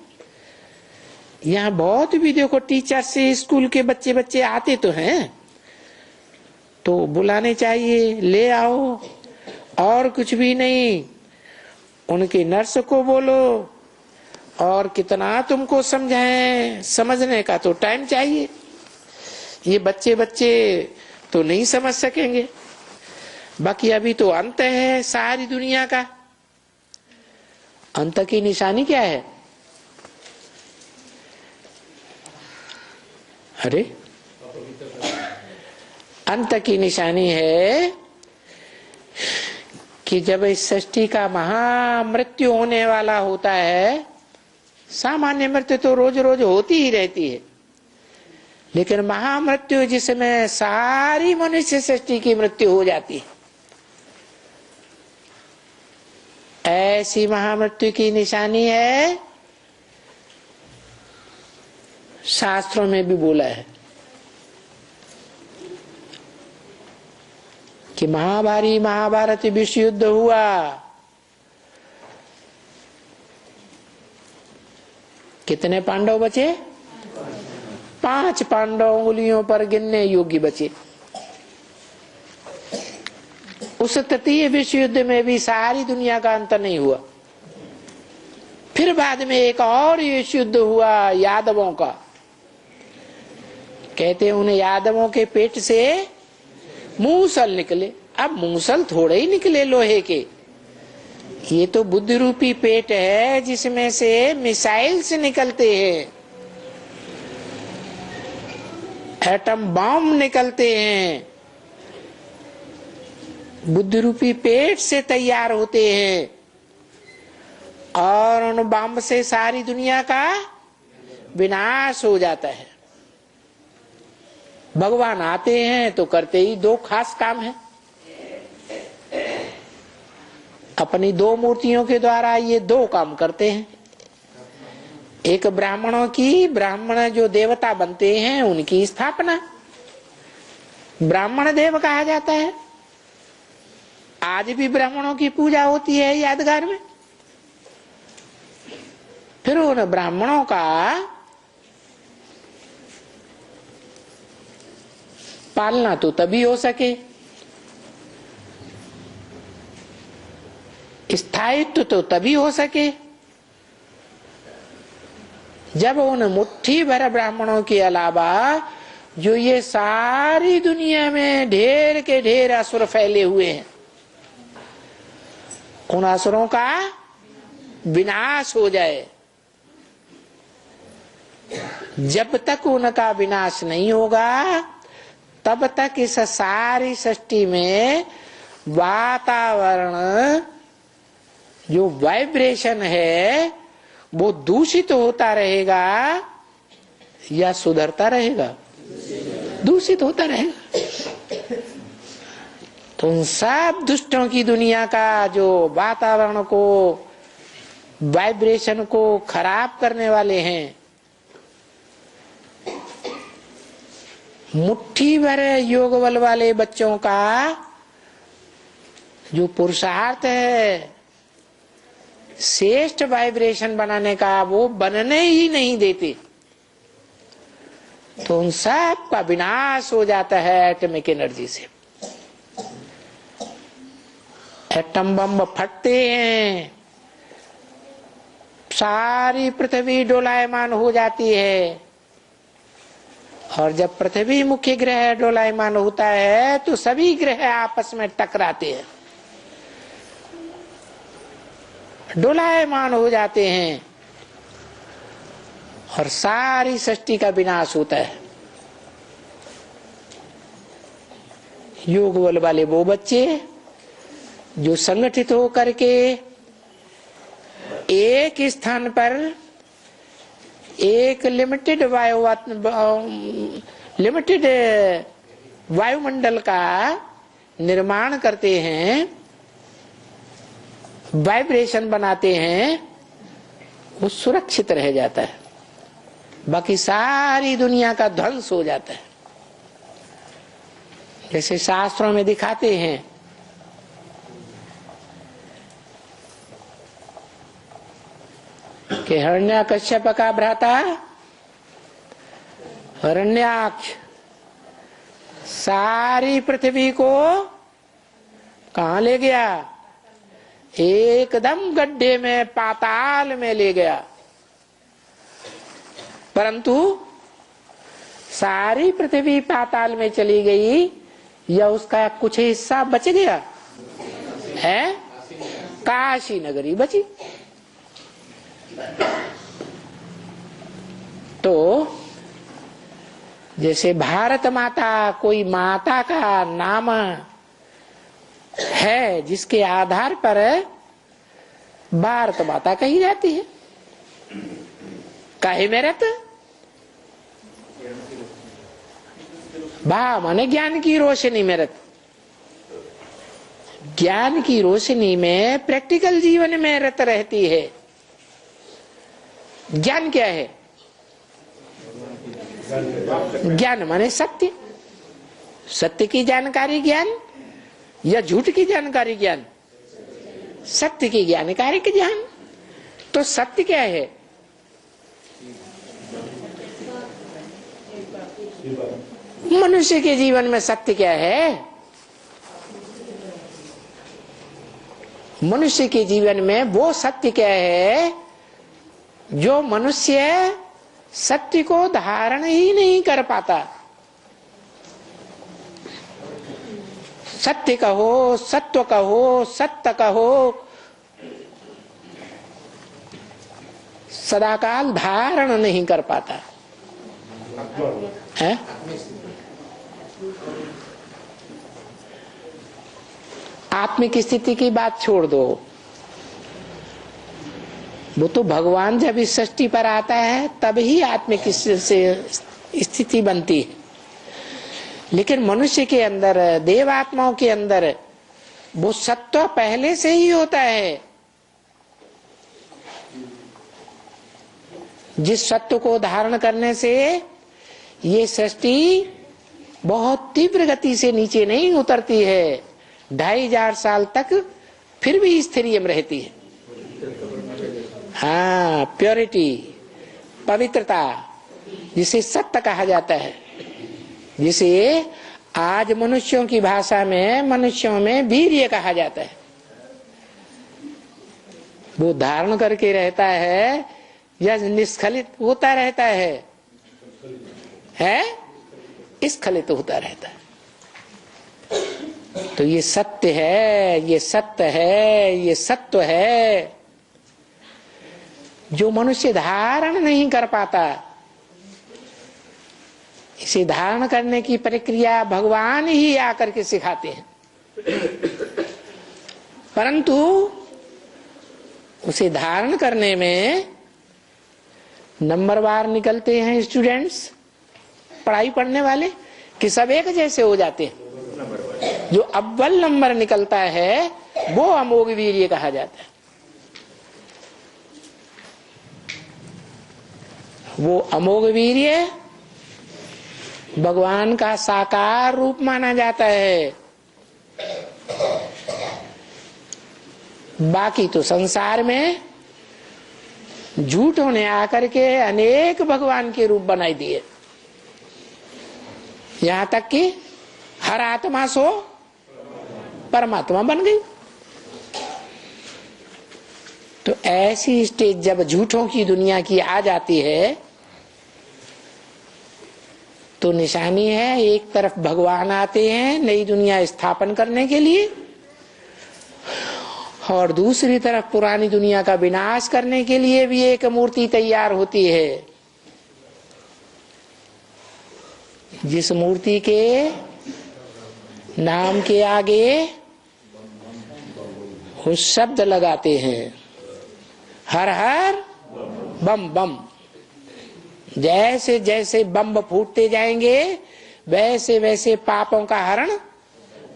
यहाँ बहुत भी देखो टीचर से स्कूल के बच्चे आते तो हैं, तो बुलाने चाहिए, ले आओ। और कुछ भी नहीं, उनके नर्स को बोलो, और कितना तुमको समझाएं, समझने का तो टाइम चाहिए। ये बच्चे तो नहीं समझ सकेंगे। बाकी अभी तो अंत है सारी दुनिया का। अंत की निशानी क्या है? अरे, अंत की निशानी है कि जब इस सृष्टि का महामृत्यु होने वाला होता है, सामान्य मृत्यु तो रोज रोज होती ही रहती है, लेकिन महामृत्यु जिसमें सारी मनुष्य सृष्टि की मृत्यु हो जाती है, ऐसी महामृत्यु की निशानी है, शास्त्रों में भी बोला है कि महाभारत विश्व युद्ध हुआ, कितने पांडव बचे? 5 पांडव उंगलियों पर गिनने योग्य बचे। उस तृतीय विश्व युद्ध में भी सारी दुनिया का अंत नहीं हुआ। फिर बाद में एक और विश्व युद्ध हुआ यादवों का। कहते हैं उन यादवों के पेट से मूसल निकले। अब मूसल थोड़े ही निकले लोहे के, ये तो बुद्धि रूपी पेट है जिसमें से मिसाइल्स निकलते हैं, एटम बम निकलते हैं, बुद्धि रूपी पेट से तैयार होते हैं, और उन बम से सारी दुनिया का विनाश हो जाता है। भगवान आते हैं तो करते ही दो खास काम है, अपनी दो मूर्तियों के द्वारा ये दो काम करते हैं। एक ब्राह्मणों की, ब्राह्मण जो देवता बनते हैं उनकी स्थापना, ब्राह्मण देव कहा जाता है। आज भी ब्राह्मणों की पूजा होती है यादगार में। फिर उन ब्राह्मणों का पालना तो तभी हो सके, स्थायित्व तो तभी हो सके, जब उन मुट्ठी भर ब्राह्मणों के अलावा जो ये सारी दुनिया में ढेर के ढेर असुर फैले हुए हैं, उन असुरों का विनाश हो जाए। जब तक उनका विनाश नहीं होगा तब तक इस सारी सृष्टि में वातावरण जो वाइब्रेशन है वो दूषित होता रहेगा या सुधरता रहेगा? दूषित होता रहेगा। तो उन सब दुष्टों की दुनिया का जो वातावरण को, वाइब्रेशन को खराब करने वाले हैं, मुट्ठी भर योग बल वाले बच्चों का जो पुरुषार्थ है श्रेष्ठ वाइब्रेशन बनाने का, वो बनने ही नहीं देते। तो उन सब का विनाश हो जाता है एटॉमिक एनर्जी से। एटम बम फटते हैं, सारी पृथ्वी डोलायमान हो जाती है, और जब पृथ्वी मुख्य ग्रह डोलायमान होता है तो सभी ग्रह आपस में टकराते हैं, डोलायमान हो जाते हैं, और सारी सृष्टि का विनाश होता है। योग बल वाले वो बच्चे जो संगठित होकर के एक स्थान पर एक लिमिटेड वायुमंडल का निर्माण करते हैं, वाइब्रेशन बनाते हैं, वो सुरक्षित रह जाता है। बाकी सारी दुनिया का ध्वंस हो जाता है। जैसे शास्त्रों में दिखाते हैं कि हिरण्यकश्यप का भ्राता हिरण्याक्ष सारी पृथ्वी को कहां ले गया? एकदम गड्ढे में, पाताल में ले गया। परंतु सारी पृथ्वी पाताल में चली गई या उसका कुछ हिस्सा बच गया है? काशी नगरी बची। तो जैसे भारत माता कोई माता का नाम है जिसके आधार पर भारत माता कही जाती है। काहे मेरत? भा माने ज्ञान की रोशनी मेरत। ज्ञान की रोशनी में प्रैक्टिकल जीवन में रत रहती है। ज्ञान क्या है? ज्ञान माने सत्य, सत्य की जानकारी ज्ञान या झूठ की जानकारी ज्ञान? सत्य की जानकारी के ज्ञान। तो सत्य क्या है? मनुष्य के जीवन में सत्य क्या है? मनुष्य के जीवन में वो सत्य क्या है जो मनुष्य सत्य को धारण ही नहीं कर पाता। सत्य कहो, सत्व कहो, सत्य कहो, सदाकाल धारण नहीं कर पाता है। आत्मिक स्थिति की बात छोड़ दो, वो तो भगवान जब इस सृष्टि पर आता है तब ही आत्मिक स्थिति बनती है। लेकिन मनुष्य के अंदर, देवात्माओं के अंदर वो सत्व पहले से ही होता है। जिस सत्व को धारण करने से ये सृष्टि बहुत तीव्र गति से नीचे नहीं उतरती है, 2500 साल तक फिर भी स्थिरियम रहती है। हाँ, प्योरिटी, पवित्रता, जिसे सत्य कहा जाता है, जिसे आज मनुष्यों की भाषा में, मनुष्यों में वीर्य कहा जाता है। वो धारण करके रहता है या निष्खलित होता रहता है? स्खलित होता रहता है। तो ये सत्य है, ये सत्य है, ये सत्व है जो मनुष्य धारण नहीं कर पाता। इसे धारण करने की प्रक्रिया भगवान ही आकर के सिखाते हैं, परंतु उसे धारण करने में नंबरवार निकलते हैं स्टूडेंट्स, पढ़ाई पढ़ने वाले, कि सब एक जैसे हो जाते हैं। जो अव्वल नंबर निकलता है वो अमोघ वीर्य कहा जाता है। वो अमोघ वीर्य भगवान का साकार रूप माना जाता है। बाकी तो संसार में झूठों ने आकर के अनेक भगवान के रूप बनाई दिए, यहां तक कि हर आत्मा सो परमात्मा बन गई। तो ऐसी स्टेज जब झूठों की दुनिया की आ जाती है तो निशानी है, एक तरफ भगवान आते हैं नई दुनिया स्थापन करने के लिए, और दूसरी तरफ पुरानी दुनिया का विनाश करने के लिए भी एक मूर्ति तैयार होती है। जिस मूर्ति के नाम के आगे वो शब्द लगाते हैं, हर हर बम बम। जैसे जैसे बम फूटते जाएंगे वैसे वैसे पापों का हरण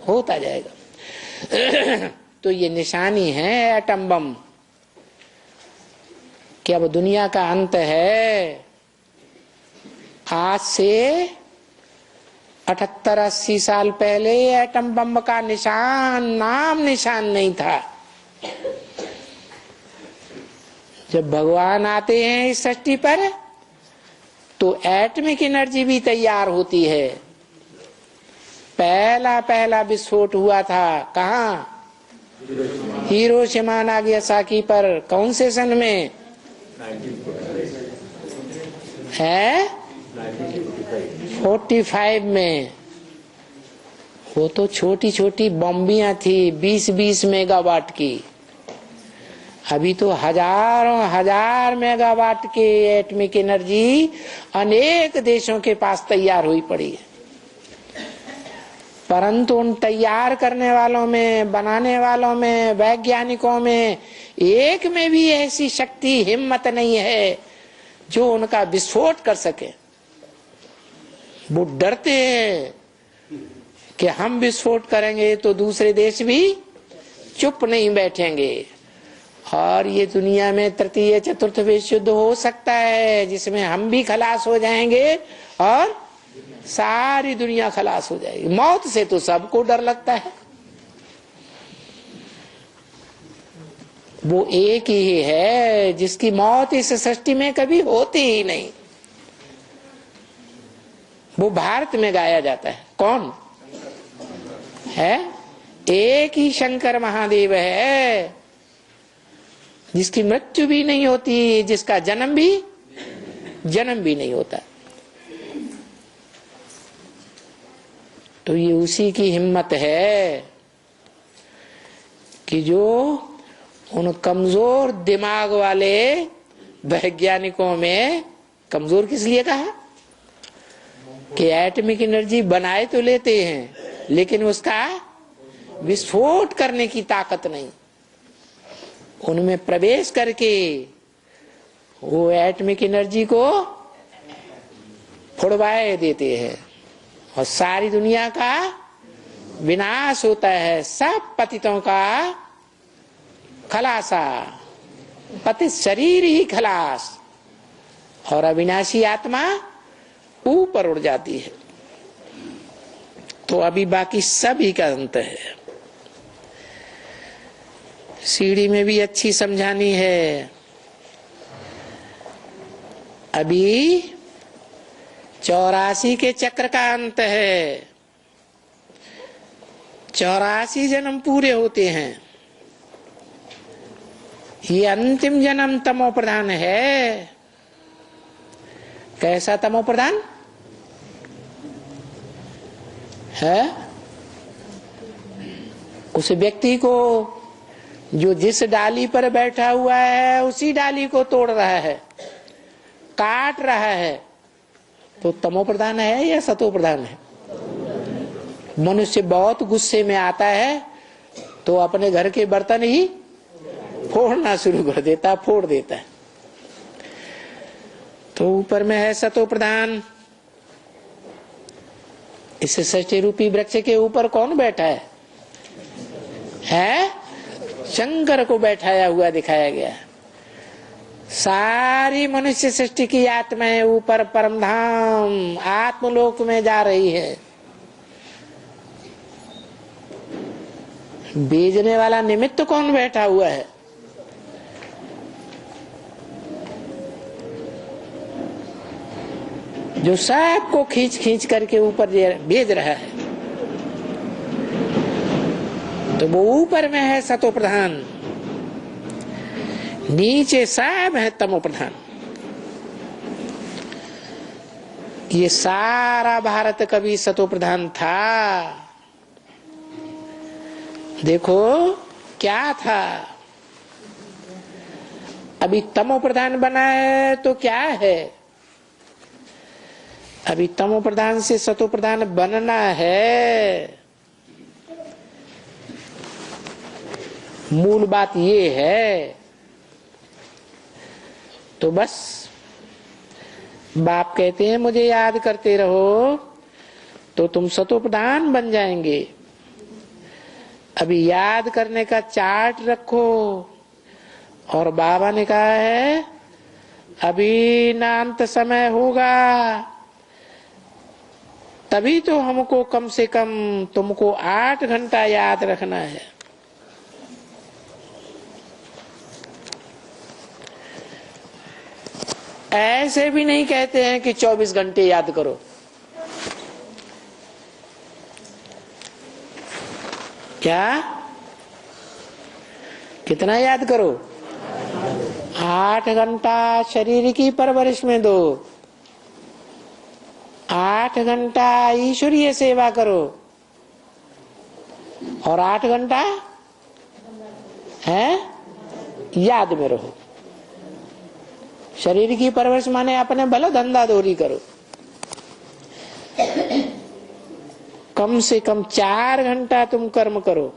होता जाएगा। तो ये निशानी है एटम बम कि अब दुनिया का अंत है। आज से 78-80 साल पहले एटम बम का नाम निशान नहीं था। जब भगवान आते हैं इस सृष्टि पर तो एटमिक एनर्जी भी तैयार होती है। पहला विस्फोट हुआ था कहाँ? हिरोशिमा नागासाकी पर। कौन से सन में है? 45 में। वो तो छोटी छोटी बम्बियां थी 20-20 मेगावाट की। अभी तो हजारों हजार मेगावाट के एटमिक एनर्जी अनेक देशों के पास तैयार हुई पड़ी है। परंतु उन तैयार करने वालों में, बनाने वालों में, वैज्ञानिकों में एक में भी ऐसी शक्ति, हिम्मत नहीं है जो उनका विस्फोट कर सके। वो डरते हैं कि हम विस्फोट करेंगे तो दूसरे देश भी चुप नहीं बैठेंगे, और ये दुनिया में तृतीय चतुर्थ विश्व युद्ध हो सकता है जिसमें हम भी खलास हो जाएंगे और सारी दुनिया खलास हो जाएगी। मौत से तो सबको डर लगता है। वो एक ही है जिसकी मौत इस सृष्टि में कभी होती ही नहीं। वो भारत में गाया जाता है। कौन है? एक ही शंकर महादेव है जिसकी मृत्यु भी नहीं होती, जिसका जन्म भी नहीं होता। तो ये उसी की हिम्मत है कि जो उन कमजोर दिमाग वाले वैज्ञानिकों में, कमजोर किस लिए कहा कि एटॉमिक एनर्जी बनाए तो लेते हैं लेकिन उसका विस्फोट करने की ताकत नहीं, उनमें प्रवेश करके वो एटॉमिक एनर्जी को फुड़वाए देते हैं और सारी दुनिया का विनाश होता है, सब पतितों का खलासा, पतित शरीर ही खलास और अविनाशी आत्मा ऊपर उड़ जाती है। तो अभी बाकी सभी का अंत है। सीढ़ी में भी अच्छी समझानी है। अभी 84 के चक्र का अंत है, 84 जन्म पूरे होते हैं। ये अंतिम जन्म तमो प्रधान है। कैसा तमो प्रधान है? उस व्यक्ति को जो जिस डाली पर बैठा हुआ है उसी डाली को तोड़ रहा है, काट रहा है, तो तमो प्रधान है या सतो प्रधान है? मनुष्य बहुत गुस्से में आता है तो अपने घर के बर्तन ही फोड़ना शुरू कर देता, फोड़ देता है। तो ऊपर में है सतो प्रधान। इस सृष्टि रूपी वृक्ष के ऊपर कौन बैठा है? शंकर को बैठाया हुआ दिखाया गया। सारी मनुष्य सृष्टि की आत्माएं ऊपर परमधाम आत्मलोक में जा रही है। बीजने वाला निमित्त कौन बैठा हुआ है? जो सबको खींच खींच करके ऊपर भेज रहा है। तो वो ऊपर में है सतो प्रधान, नीचे सब है तमो प्रधान। ये सारा भारत कभी सतो प्रधान था। देखो क्या था, अभी तमो प्रधान बना है तो क्या है? अभी तमो प्रधान से सतो प्रधान बनना है। मूल बात ये है। तो बस बाप कहते हैं मुझे याद करते रहो तो तुम सतो प्रधान बन जाएंगे। अभी याद करने का चार्ट रखो। और बाबा ने कहा है अभी ना अंत समय होगा, तभी तो हमको कम से कम तुमको 8 घंटा याद रखना है। ऐसे भी नहीं कहते हैं कि 24 घंटे याद करो। क्या कितना याद करो? 8 घंटा शरीर की परवरिश में दो, 8 घंटा ईश्वरीय सेवा करो और 8 घंटा है याद में रहो। शरीर की परवरिश माने अपने भला धंधा दौरी करो। कम से कम 4 घंटा तुम कर्म करो।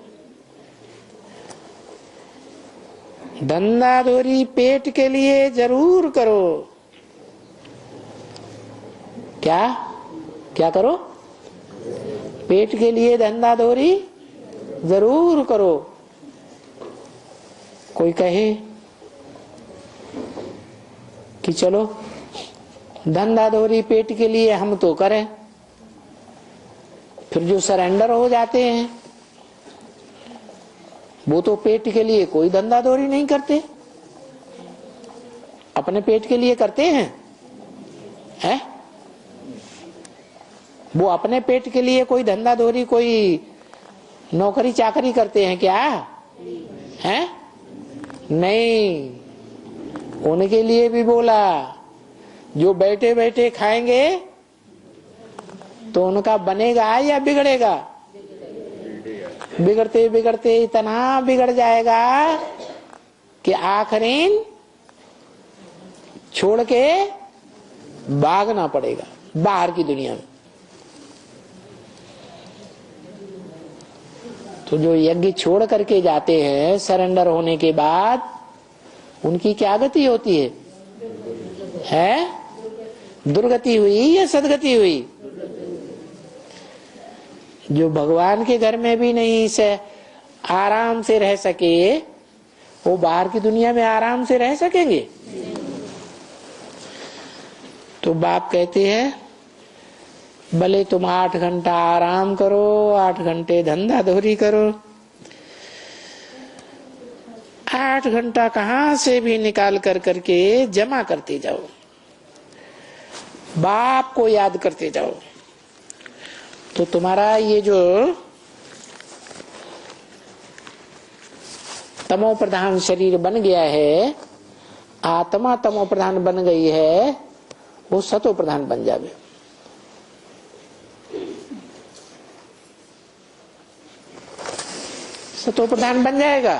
धंधा दौरी पेट के लिए जरूर करो। क्या क्या करो? पेट के लिए धंधा दौरी जरूर करो। कोई कहे कि चलो धंधा दौरी पेट के लिए हम तो करें, फिर जो सरेंडर हो जाते हैं वो तो पेट के लिए कोई धंधा दौरी नहीं करते, अपने पेट के लिए करते हैं? वो अपने पेट के लिए कोई धंधा दौरी, कोई नौकरी चाकरी करते हैं क्या? हैं? नहीं, उनके लिए भी बोला जो बैठे बैठे खाएंगे तो उनका बनेगा या बिगड़ेगा? बिगड़ते बिगड़ते इतना बिगड़ जाएगा कि आखिरीन छोड़ के भागना पड़ेगा बाहर की दुनिया में। तो जो यज्ञ छोड़ करके जाते हैं सरेंडर होने के बाद, उनकी क्या गति होती है? दुर्गति हुई या सदगति हुई? जो भगवान के घर में भी नहीं से आराम से रह सके, वो बाहर की दुनिया में आराम से रह सकेंगे? तो बाप कहते हैं भले तुम 8 घंटा आराम करो, 8 घंटे धंधा धोरी करो, 8 घंटा कहां से भी निकाल कर करके जमा करते जाओ, बाप को याद करते जाओ। तो तुम्हारा ये जो तमो प्रधान शरीर बन गया है, आत्मा तमो प्रधान बन गई है, वो सतो प्रधान बन जावे। सतो प्रधान बन जाएगा।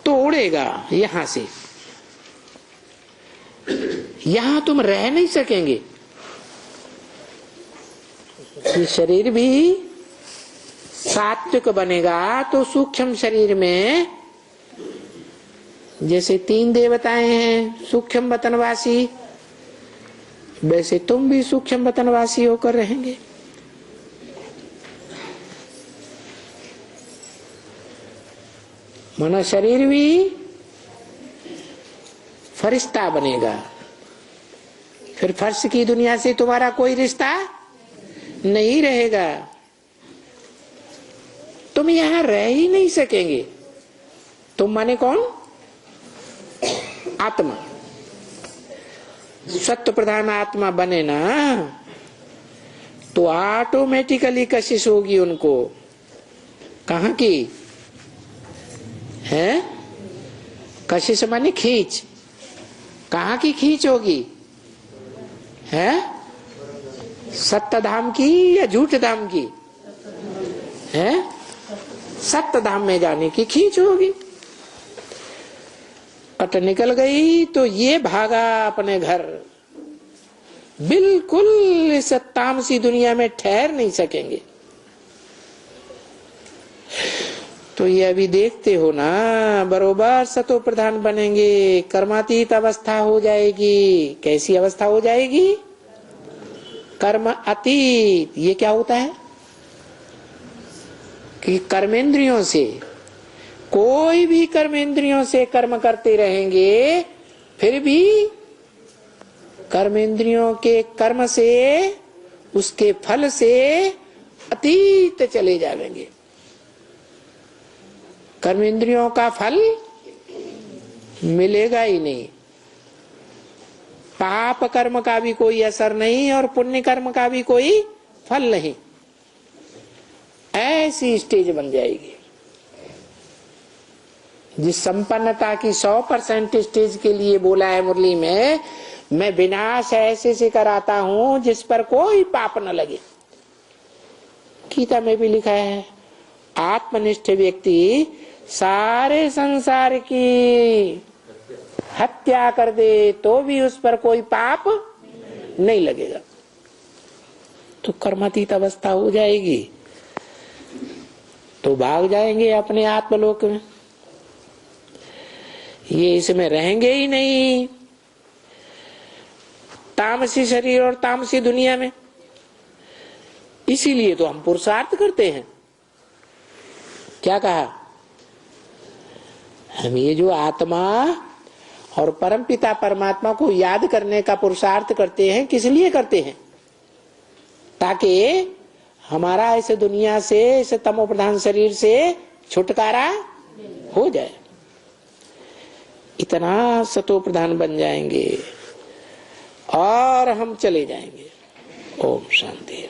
तो उड़ेगा यहां से, यहां तुम रह नहीं सकेंगे। ये शरीर भी सात्विक बनेगा तो सूक्ष्म शरीर में, जैसे 3 देवताएं हैं सूक्ष्म वतनवासी, वैसे तुम भी सूक्ष्म वतनवासी होकर रहेंगे। मन शरीर भी फरिश्ता बनेगा। फिर फर्श की दुनिया से तुम्हारा कोई रिश्ता नहीं रहेगा, तुम यहां रह ही नहीं सकेंगे। तुम माने कौन? आत्मा। सत्य प्रधान आत्मा बने ना, तो ऑटोमेटिकली कशिश होगी उनको। कहां की है? कशिश माने खींच। कहां की खींच होगी? है सत्य धाम की या झूठ धाम की? है सत्य धाम में जाने की खींच होगी। कट निकल गई तो ये भागा अपने घर, बिल्कुल इस तामसी दुनिया में ठहर नहीं सकेंगे। तो ये अभी देखते हो ना, बरोबर सतो प्रधान बनेंगे, कर्मातीत अवस्था हो जाएगी। कैसी अवस्था हो जाएगी? कर्म अतीत। ये क्या होता है कि कर्मेंद्रियों से, कोई भी कर्मेंद्रियों से कर्म करते रहेंगे, फिर भी कर्मेंद्रियों के कर्म से, उसके फल से अतीत चले जाएंगे। कर्मेंद्रियों का फल मिलेगा ही नहीं। पाप कर्म का भी कोई असर नहीं और पुण्य कर्म का भी कोई फल नहीं। ऐसी स्टेज बन जाएगी जिस संपन्नता की 100% स्टेज के लिए बोला है मुरली में, मैं विनाश ऐसे से कराता हूं जिस पर कोई पाप न लगे। गीता में भी लिखा है, आत्मनिष्ठ व्यक्ति सारे संसार की हत्या कर दे तो भी उस पर कोई पाप नहीं लगेगा। तो कर्मातीत अवस्था हो जाएगी तो भाग जाएंगे अपने आत्मलोक में। ये इसमें रहेंगे ही नहीं, तामसी शरीर और तामसी दुनिया में। इसीलिए तो हम पुरुषार्थ करते हैं। क्या कहा? हम ये जो आत्मा और परमपिता परमात्मा को याद करने का पुरुषार्थ करते हैं, किस लिए करते हैं? ताकि हमारा इस दुनिया से, इस तमो प्रधान शरीर से छुटकारा हो जाए। इतना सतो प्रधान बन जाएंगे और हम चले जाएंगे। ओम शांति।